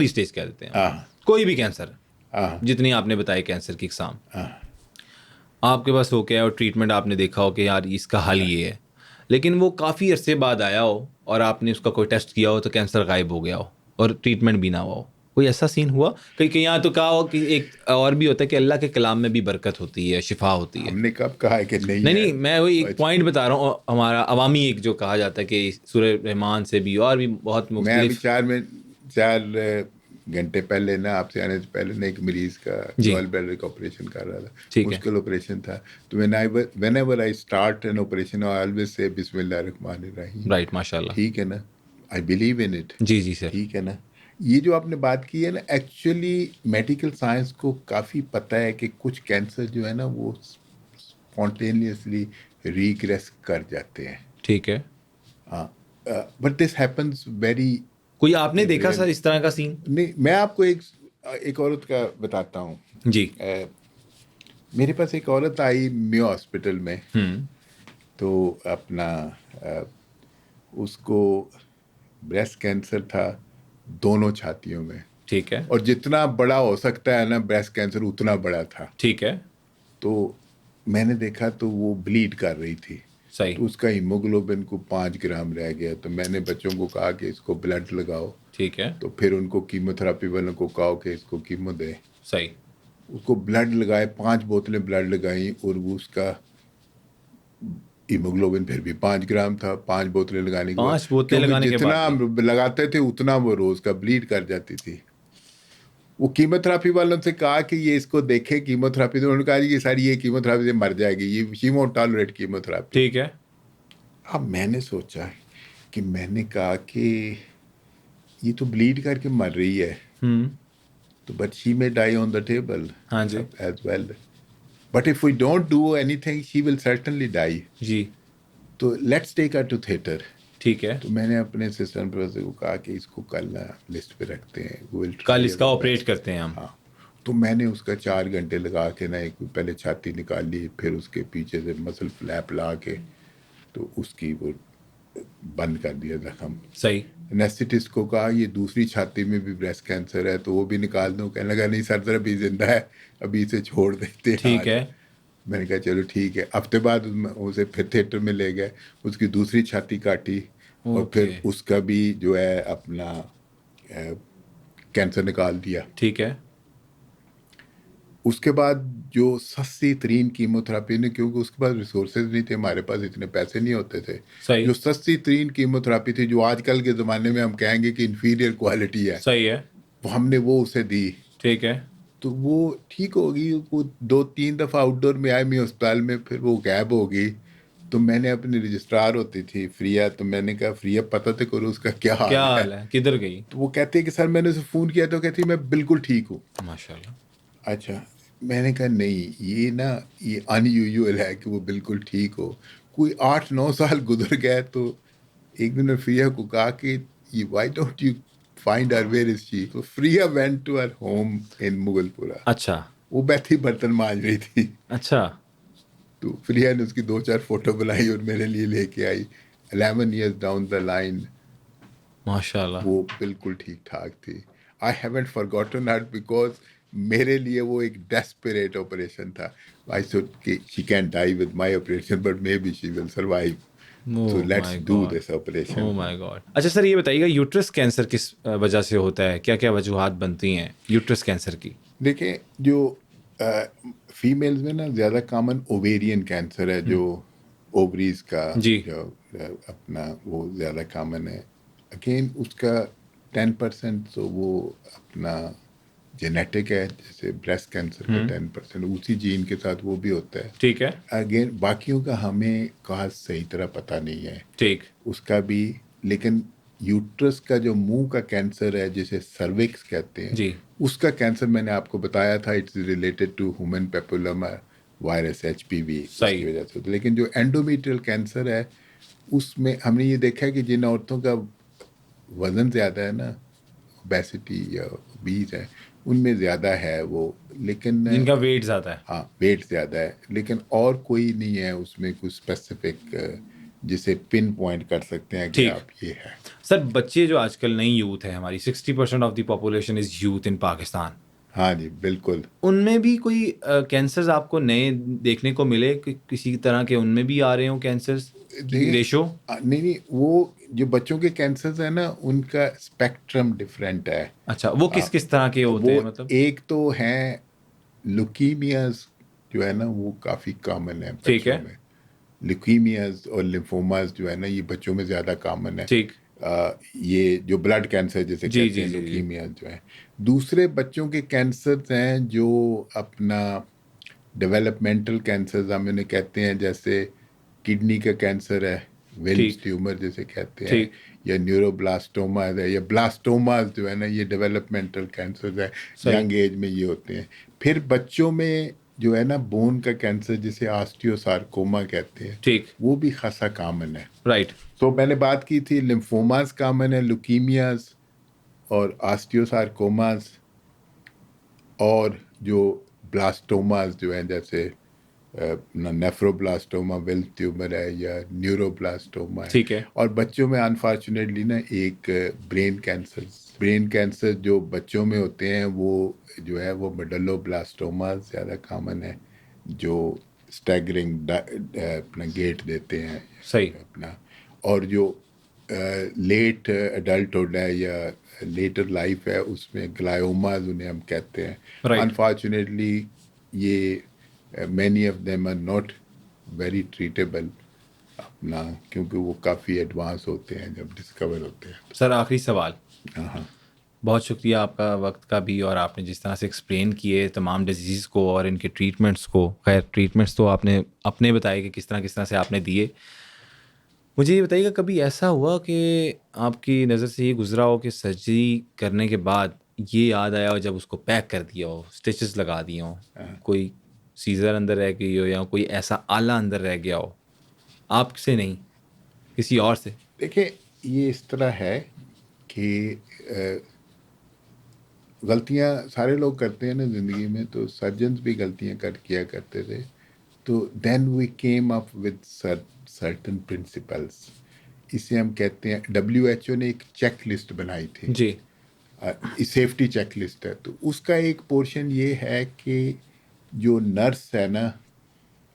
स्टेज कह देते हैं, हाँ। कोई भी कैंसर, हाँ। जितनी आपने बताई कैंसर की इकसाम, हाँ। आपके पास हो गया और ट्रीटमेंट आपने देखा हो कि यार इसका हल ये है, लेकिन वो काफ़ी अरसे बाद आया हो और आपने उसका कोई टेस्ट किया हो तो कैंसर गायब हो गया हो और ट्रीटमेंट भी ना हुआ हो, कोई ऐसा सीन हुआ? कहीं यहाँ तो कहा हो कि एक और भी होता है कि अल्लाह के कलाम में भी बरकत होती है, शिफा होती है। हमने कब कहा है कि नहीं है? नहीं, मैं वही एक पॉइंट बता रहा हूँ, हमारा अवामी एक जो कहा जाता है कि सूरह रहमान से भी और भी बहुत मैं अभी मुख्तलिफ। 4 घंटे पहले ना आपसे आने से पहले ना एक मरीज का जी। गॉल ब्लैडर का ऑपरेशन कर रहा था। ठीक है। मुश्किल ऑपरेशन था। तो whenever I start an operation I always say बिस्मिल्लाहिर्रहमानिर्रहीम। राइट। माशाल्लाह। ठीक है ना, आई बिलीव इन इट। जी जी सर। ठीक है ना। ये जो आपने बात की है ना, एक्चुअली मेडिकल साइंस को काफ़ी पता है कि कुछ कैंसर जो है ना वो स्पॉन्टेनियसली रिग्रेस कर जाते हैं। ठीक है। But this happens very. कोई आपने देखा सर इस तरह का सीन? नहीं, मैं आपको एक औरत का बताता हूँ। जी। मेरे पास एक औरत आई मेयो हॉस्पिटल में, तो अपना उसको ब्रेस्ट कैंसर था दोनों छातियों में। ठीक है। और जितना बड़ा हो सकता है ना ब्रेस्ट कैंसर, उतना बड़ा था। ठीक है। तो मैंने देखा तो वो ब्लीड कर रही थी। सही। तो उसका हीमोग्लोबिन को 5 ग्राम रह गया। तो मैंने बच्चों को कहा कि इसको ब्लड लगाओ। ठीक है। तो फिर उनको कीमोथेरापी वालों को कहा कि इसको कीमो दे। सही। उसको ब्लड लगाए, 5 बोतलें ब्लड लगाई, और वो उसका हीमोग्लोबिन फिर भी 5 ग्राम था 5 बोतलें लगाने के बाद। 5 बोतलें क्योंकि लगाने के जितना बाद हम लगाते थे उतना वो रोज का ब्लीड कर जाती थी। वो कीमोथेरापी वालों से कहा कि ये इसको देखे कीमोथेरापी, तो उन्होंने कहा ये सारी ये कीमोथेरापी से मर जाएगी, ये शी वोंट टॉलरेट कीमोथेरापी। ठीक है। अब मैंने सोचा कि मैंने कहा कि ये तो ब्लीड करके मर रही है, तो but she may die on the table हाँ जी। As well. But if we don't do anything she will certainly die. जी। तो let's take her to theatre. ठीक है। तो मैंने अपने असिस्टेंट प्रोफेसर को कहा कि इसको कल ना लिस्ट पे रखते हैं, कल इसका ऑपरेट करते हैं हम। हाँ। तो मैंने उसका 4 घंटे लगा के ना, एक पहले छाती निकाल ली, फिर उसके पीछे से मसल फ्लैप ला के तो उसकी वो बंद कर दिया जख्म। सही। एनेस्थेटिस्ट को कहा ये दूसरी छाती में भी ब्रेस्ट कैंसर है तो वो भी निकाल दो। कहने लगा नहीं सर, अभी जिंदा है, अभी इसे छोड़ देते हैं। ठीक है। मैंने कहा चलो ठीक है। हफ्ते बाद उसे फिर थिएटर में ले गए, उसकी दूसरी छाती काटी, और फिर उसका भी जो है अपना कैंसर निकाल दिया। ठीक है। उसके बाद जो सस्ती तरीन कीमोथेरापी ने, क्योंकि उसके पास रिसोर्सेज नहीं थे, हमारे पास इतने पैसे नहीं होते थे, सही। जो सस्ती तरीन कीमोथेरापी थी, जो आजकल के ज़माने में हम कहेंगे कि इन्फीरियर क्वालिटी है, सही है। वो हमने वो उसे दी। ठीक है। तो वो ठीक होगी। वो 2-3 दफ़ा आउटडोर में आई मैं अस्पताल में, फिर वो गैप हो गई। तो मैंने अपनी रजिस्ट्रार होती थी फ्रिया, तो मैंने कहा फ्रिया पता तो करो उसका क्या क्या हाल हाल है, किधर गई? तो वो कहती है कि सर मैंने उसे फ़ोन किया, तो कहती है मैं बिल्कुल ठीक हूँ। माशाल्लाह। अच्छा, मैंने कहा नहीं, ये ना ये अनयूजुअल है कि वो बिल्कुल ठीक हो। कोई 8-9 साल गुजर गए, तो एक दिन मैं फ्रिया को कहा कि ये why don't you find her, where is she. तो फ्रिया went to her home in Mughalpura. अच्छा। वो बैठी बर्तन मांज रही थी। अच्छा। तो फ्रिया ने उसकी 2-4 फोटो बनाई और मेरे लिए लेके आई। 11 years डाउन द लाइन माशाल्लाह। वो बिल्कुल ठीक ठाक थी। I haven't forgotten her, because मेरे लिए वो एक डेस्परेट ऑपरेशन था। आई थॉट कि she can die with my operation, but maybe she will survive, so let's do this operation. Oh my God. अच्छा सर, ये बताइएगा यूट्रस कैंसर किस वजह से होता है? क्या क्या वजूहात बनती हैं यूट्रस कैंसर की? देखिए, जो फीमेल्स में ना ज़्यादा कॉमन ओवेरियन कैंसर है, जो ओवरीज का जी। जो अपना वो ज़्यादा कॉमन है। अगेन उसका 10% तो वो अपना जेनेटिक है, जैसे ब्रेस्ट कैंसर का 10% उसी जीन के साथ वो भी होता है। ठीक है। अगेन बाकियों का हमें कहा सही तरह पता नहीं है ठीक। उसका भी। लेकिन यूट्रस का जो मुंह का कैंसर है, जिसे सर्विक्स कहते हैं, जी। उसका कैंसर मैंने आपको बताया था, it's related to human papilloma virus HPV, उसकी वजह से। लेकिन जो एंडोमेट्रियल कैंसर है, उसमें हमने ये देखा है कि जिन औरतों का वजन ज़्यादा है ना, ओबेसिटी या बीज है, उनमें ज़्यादा है वो। लेकिन जिनका वेट ज़्यादा है। हाँ, वेट ज़्यादा है, लेकिन और कोई नहीं है उसमें कुछ स्पेसिफिक जिसे पिन पॉइंट कर सकते हैं कि ठीक। आप ये है। सर बच्चे जो आजकल नई यूथ है हमारी, 60% of the population is youth in Pakistan, हाँ जी, बिल्कुल। उनमें भी कोई कैंसर्स आपको नए देखने को मिले कि किसी तरह के उनमें भी आ रहे हो कैंसर्स की देखिए, रेशो? नहीं, वो जो बच्चों के कैंसर्स है ना, उनका स्पेक्ट्रम डिफरेंट है। अच्छा, वो किस किस तरह के होते हैं वो मतलब? एक तो हैं ल्यूकीमियाज, जो है ना वो काफ़ी कॉमन है ठीक बच्चों है। में। ल्यूकीमियाज और लिम्फोमाज जो है ना, ये बच्चों में ज़्यादा कॉमन है। ठीक। ये जो ब्लड कैंसर जिसे जी कहते जी हैं, जी जी। ल्यूकीमिया जो है। दूसरे बच्चों के कैंसर्स हैं जो अपना डेवलपमेंटल कैंसर्स हम इन्हें कहते हैं, जैसे किडनी का कैंसर है, विल्स ठीक। ट्यूमर जिसे कहते हैं, ठीक। या न्यूरोब्लास्टोमाज है, या ब्लास्टोमाज जो है ना, ये डेवलपमेंटल कैंसर है, सही। यंग एज में ये होते हैं। फिर बच्चों में जो है ना बोन का कैंसर जिसे ऑस्टियोसार्कोमा कहते हैं, ठीक, वो भी खासा कॉमन है। राइट, तो मैंने बात की थी लिम्फोमास कॉमन है, ल्यूकीमियाज और ऑस्टियोसार्कोमास, और जो ब्लास्टोमास जो हैं जैसे नेफ्रोब्लास्टोमा विल्फ ट्यूमर है या न्यूरोब्लास्टोमा है। ठीक है, और बच्चों में अनफॉर्चुनेटली ना एक ब्रेन कैंसर जो बच्चों में होते हैं वो जो है वो मेडलोब्लास्टोमा ज़्यादा कॉमन है, जो स्टैगरिंग अपना गेट देते हैं सही, अपना। और जो लेट एडल्टहुड है या लेटर लाइफ है उसमें ग्लायोमाज उन्हें हम कहते हैं। राइट। अनफॉर्चुनेटली ये many of them are not very treatable अपना, क्योंकि वो काफ़ी एडवांस होते हैं जब डिस्कवर होते हैं। सर आखिरी सवाल, हाँ हाँ। बहुत शुक्रिया आपका वक्त का भी, और आपने जिस तरह से एक्सप्लेन किए तमाम डिजीज़ को और इनके ट्रीटमेंट्स को, खैर ट्रीटमेंट्स तो आपने अपने बताए कि किस तरह से आपने दिए। मुझे ये बताइएगा कभी ऐसा हुआ कि आपकी नज़र से ये गुजरा हो कि सर्जरी करने के बाद ये याद आया हो जब उसको पैक कर दिया हो, स्टिचेस लगा दिए हों, कोई सीज़र अंदर रह गई हो या कोई ऐसा आला अंदर रह गया हो, आपसे नहीं किसी और से? देखिए ये इस तरह है कि गलतियां सारे लोग करते हैं ना ज़िंदगी में, तो सर्जन्स भी गलतियां किया करते थे। तो then we came up with certain principles, इसे हम कहते हैं, WHO ने एक चेक लिस्ट बनाई थी, जी, सेफ्टी चेक लिस्ट है। तो उसका एक पोर्शन ये है कि जो नर्स है ना,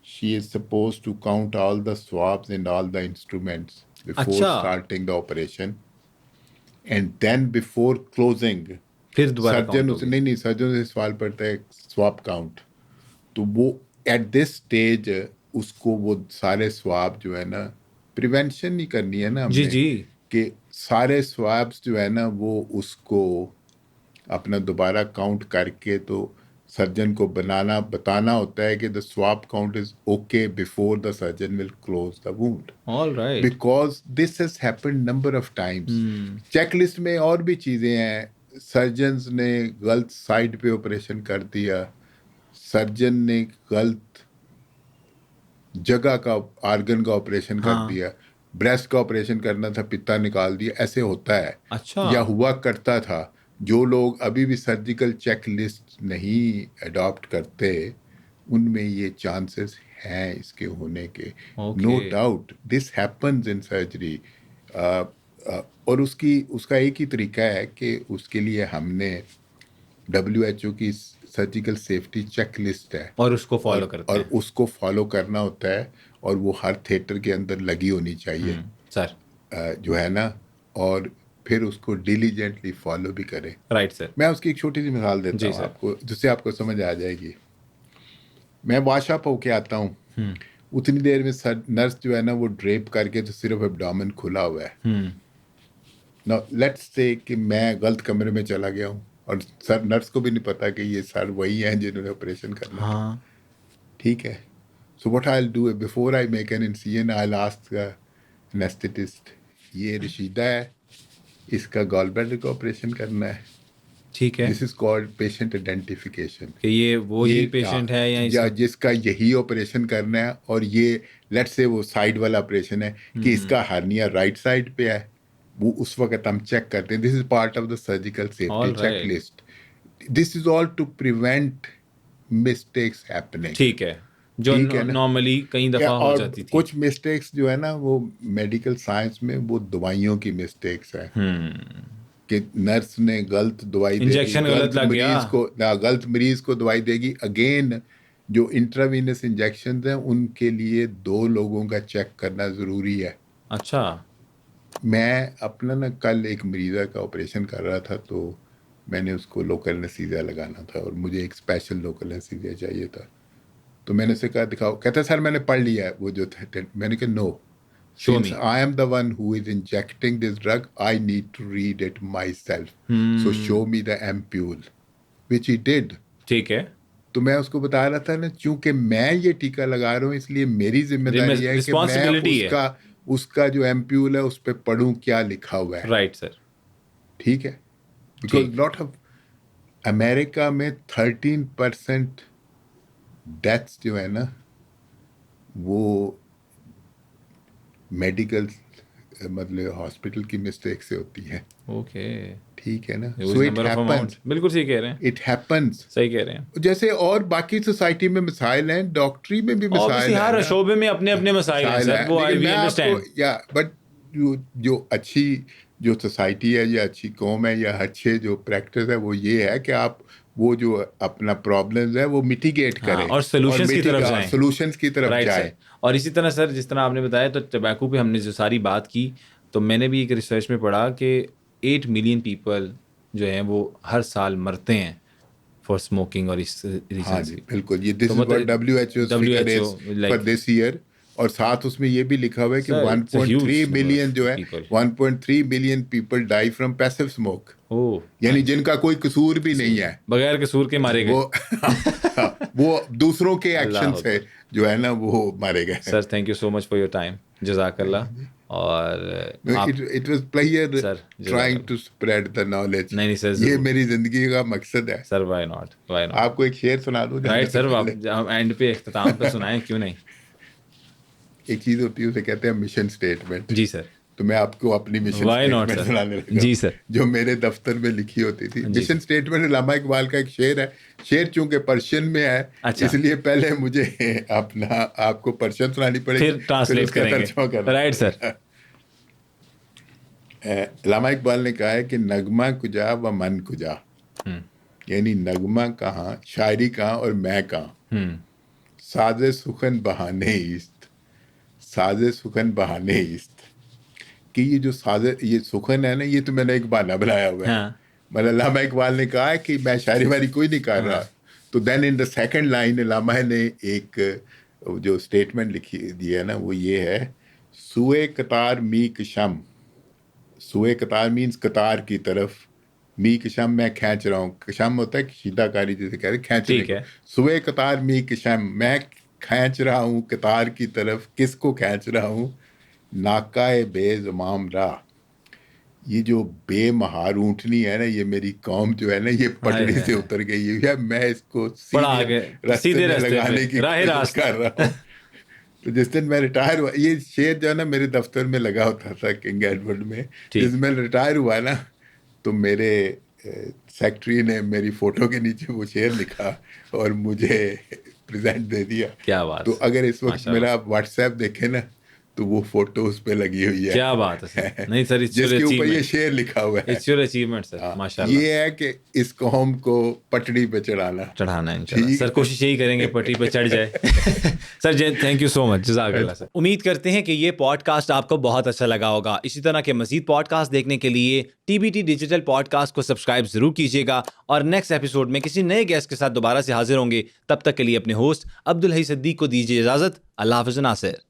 she is suppose to count all the swabs and all the instruments before अच्छा, starting the operation, and then before closing फिर दोबारा सर्जन काउंट उसे होगी। नहीं सर्जन से सवाल पड़ता है स्वाब काउंट। तो वो एट दिस स्टेज उसको वो सारे स्वाब जो है ना, प्रिवेंशन नहीं करनी है ना जी, हमने, जी, कि सारे स्वाब्स जो है ना वो उसको अपना दोबारा काउंट करके तो सर्जन को बताना होता है कि the swab count is okay before the surgeon will close the wound, all right. Because this has happened number of times. Checklist में और भी चीज़ें हैं, सर्जन्स ने गलत साइड पे ऑपरेशन कर दिया, सर्जन ने गलत जगह का आर्गन का ऑपरेशन कर हाँ, दिया, ब्रेस्ट का ऑपरेशन करना था पित्ता निकाल दिया, ऐसे होता है अच्छा, या हुआ करता था। जो लोग अभी भी सर्जिकल चेक लिस्ट नहीं अडॉप्ट करते उनमें ये चांसेस हैं इसके होने के। No okay, doubt this happens in surgery. और उसका एक ही तरीका है कि उसके लिए हमने WHO की सर्जिकल सेफ्टी चेक लिस्ट है, और उसको फॉलो करते और हैं। उसको फॉलो करना होता है, और वो हर थिएटर के अंदर लगी होनी चाहिए, सर, जो है ना, और फिर उसको डिलीजेंटली फॉलो भी करें। राइट सर, मैं उसकी एक छोटी सी मिसाल देता जी हूँ सर, आपको, जिससे आपको समझ आ जाएगी। मैं वॉशअप होके आता हूँ, उतनी देर में नर्स जो है ना वो ड्रेप करके तो सिर्फ एब्डोमेन खुला हुआ है ना, लेट्स से कि मैं गलत कमरे में चला गया हूँ और सर नर्स को भी नहीं पता कि ये सर वही हैं जिन्होंने ऑपरेशन करना था, हाँ, ठीक है। So what I will do before I make an incision, I will ask anaesthetist, ये रशीदा है, इसका गॉल ब्लैडर का ऑपरेशन करना है। ठीक है, this is called patient identification. कि ये वो ये ही पेशेंट है या या इसका? जिसका यही ऑपरेशन करना है, और ये लेट्स से वो साइड वाला ऑपरेशन है कि इसका हर्निया राइट साइड पे है, वो उस वक्त हम चेक करते हैं। This is part of the surgical safety all check right, list. This is all to prevent mistakes happening, ठीक है, जो ठीक है ना। नॉर्मली कई दफ़ा हो और जाती थी। कुछ मिस्टेक्स जो है ना वो मेडिकल साइंस में वो दवाइयों की मिस्टेक्स है, कि नर्स ने गलत दवाई दे दी, इंजेक्शन गलत लग गया। गलत मरीज को दवाई देगी। अगेन जो इंट्रावीनस इंजेक्शन हैं उनके लिए 2 लोगों का चेक करना ज़रूरी है। अच्छा, मैं अपना ना कल एक मरीज़ा का ऑपरेशन कर रहा था, तो मैंने उसको लोकल एनेस्थीसिया लगाना था और मुझे एक स्पेशल लोकल एनेस्थीसिया चाहिए था। तो मैंने उसे कहा दिखाओ, कहता सर मैंने पढ़ लिया है वो जो था। मैंने कहा no, show since me. I am the one who is injecting this drug, I need to read it myself. So show me the ampule, which he did. ठीक है, तो मैं उसको बता रहा था ना, चूंकि मैं ये टीका लगा रहा हूँ इसलिए मेरी जिम्मेदारी है कि मैं रिस्पॉन्सिबिलिटी है। उसका जो एम्प्यूल है उस पर पढ़ूं क्या लिखा हुआ है, राइट सर, ठीक है। बिकॉज ठीक, लॉट ऑफ अमेरिका में 13% डेथ्स जो है ना वो मेडिकल मतलब हॉस्पिटल की मिस्टेक से होती है, ओके, ठीक है ना। Huge so it number of amount, happens, बिल्कुल सही कह रहे हैं, इट हैपेंस। सही कह रहे हैं। जैसे और बाकी सोसाइटी में मिसाइल हैं, डॉक्टरी में भी ऑब्वियसली मिसाइल है हर ना, शोबे में अपने अपने मसाइल हैं मिसाइल सर, है। वो लेकिन वी मैं आपको अंडरस्टैंड। बट जो अच्छी जो सोसाइटी है या अच्छी कौम है या अच्छे जो प्रैक्टिस है वो ये है कि आप वो जो अपना प्रॉब्लम्स है वो मिटिगेट हाँ, करें और सॉल्यूशंस की तरफ जाएं। सॉल्यूशंस की तरफ राइट जाएं। सर। और इसी तरह सर जिस तरह आपने बताया, तो टबैको पे हमने जो सारी बात की, तो मैंने भी एक रिसर्च में पढ़ा कि 8 मिलियन पीपल जो हैं वो हर साल मरते हैं फॉर स्मोकिंग और इस रीजन हाँ जी से। बिल्कुल, ये दिस तो इज व्हाट मतलब WHO figure WHO is for like this year. और साथ उसमें ये भी लिखा हुआ है कि sir it's a huge 1.3 number million of जो है, people. 1.3 million people die from passive smoke, oh यानी नाइस। जिनका कोई कसूर भी नहीं है, बगैर कसूर के मारे गए। वो वो दूसरों के अल्लाह एक्शन से अकबर। जो है ना वो मारे गए। Sir thank you so much for your time, जज़ाकल्लाह। और आप it was pleasure sir trying जज़ाकल्लाह। To spread the knowledge. नहीं नहीं सर, ये ज़रूर मेरी जिंदगी का मकसद है। Sir, why not, why not. आपको एक शेर सुना दूं जाने राइट से सर, आप पहले? हम एंड पे इख्तिताम पे सुनाएं, क्यों नहीं। एक चीज होती है उसे कहते हैं मिशन स्टेटमेंट। जी सर, तो मैं आपको अपनी mission why not statement sir. सुनाने लगा, जी सर, जो मेरे दफ्तर में लिखी होती थी। जी मिशन सर। स्टेटमेंट अल्लामा इकबाल का एक शेर है। शेर चूंकि पर्शियन में है, अच्छा, इसलिए पहले मुझे अपना आपको पर्शियन सुनानी पड़ेगी, फिर फिर ट्रांसलेट उसका करेंगे। तर्जुमा करना राइट सर। पड़ेगा। अल्लामा इकबाल ने कहा है कि नगमा कुजा व मन कुजा, यानी नगमा कहाँ, शायरी कहाँ और मैं कहाँ, साजे सुखन बहाने इस्त, साजे सुखन बहाने इस्त। कि ये जो साजे ये सुखन है ना, ये तो मैंने एक बहाना बनाया हुआ है। हाँ मतलब अल्लामा इकबाल ने कहा है कि मैं शायरी वारी कोई नहीं कर रहा। तो then in the second line अल्लामा ने एक जो स्टेटमेंट लिखी दी है ना वो ये है, सुए कतार मी कशम, सुए कतार मीन्स कतार की तरफ, मी कशम मैं खींच रहा हूँ, कशम होता है शीदाकारी जिसे कहते हैं खींचने ठीक को। है। सुए कतार मी कशम मैं खींच रहा हूँ कतार की तरफ, किसको खींच रहा हूँ, नाकाए बेज़माम राह। ये जो बेमहार ऊँटनी है ना, ये मेरी कौम जो है ना ये हाय पटड़ी हाय से हाय। उतर गई है, मैं इसको बड़ा सीधे आगे, रास्ते सीधे में रास्ते लगाने पे, की राह कोशिश रास्त। कर रहा हूँ। तो जिस दिन मैं रिटायर हुआ, ये शेर जो है ना मेरे दफ्तर में लगा होता था किंग एडवर्ड में। ठीक। जिस दिन मैं रिटायर हुआ ना, तो मेरे सेक्रेटरी ने मेरी फोटो के नीचे वो शेर लिखा और मुझे प्रेजेंट दे दिया। क्या बात तो है, अगर इस वक्त माशाल्लाह। मेरा आप व्हाट्सएप देखें ना, तो वो फोटो उस पे लगी हुई है। क्या बात है सर, नहीं सर, इट्स योर जिसके ऊपर ये अचीवमेंट, शेर लिखा हुआ है। इट्स योर अचीवमेंट सर, हाँ, माशाल्लाह। ये है कि इस कौम को पटड़ी पे चढ़ाना। चढ़ाना है इंशाल्लाह ठीक सर, है। कोशिश यही करेंगे पटरी पे चढ़ जाए। Sir thank you so much, जज़ाकल्लाह सर। उम्मीद करते हैं कि ये पॉडकास्ट आपको बहुत अच्छा लगा होगा। इसी तरह के मजीद पॉडकास्ट देखने के लिए TBT डिजिटल पॉडकास्ट को सब्सक्राइब जरूर कीजिएगा और नेक्स्ट एपिसोड में किसी नए गेस्ट के साथ दोबारा से हाजिर होंगे। तब तक के लिए अपने होस्ट अब्दुल हई सिद्दीक को दीजिए इजाजत। अल्लाह हाफ़िज़ नासिर।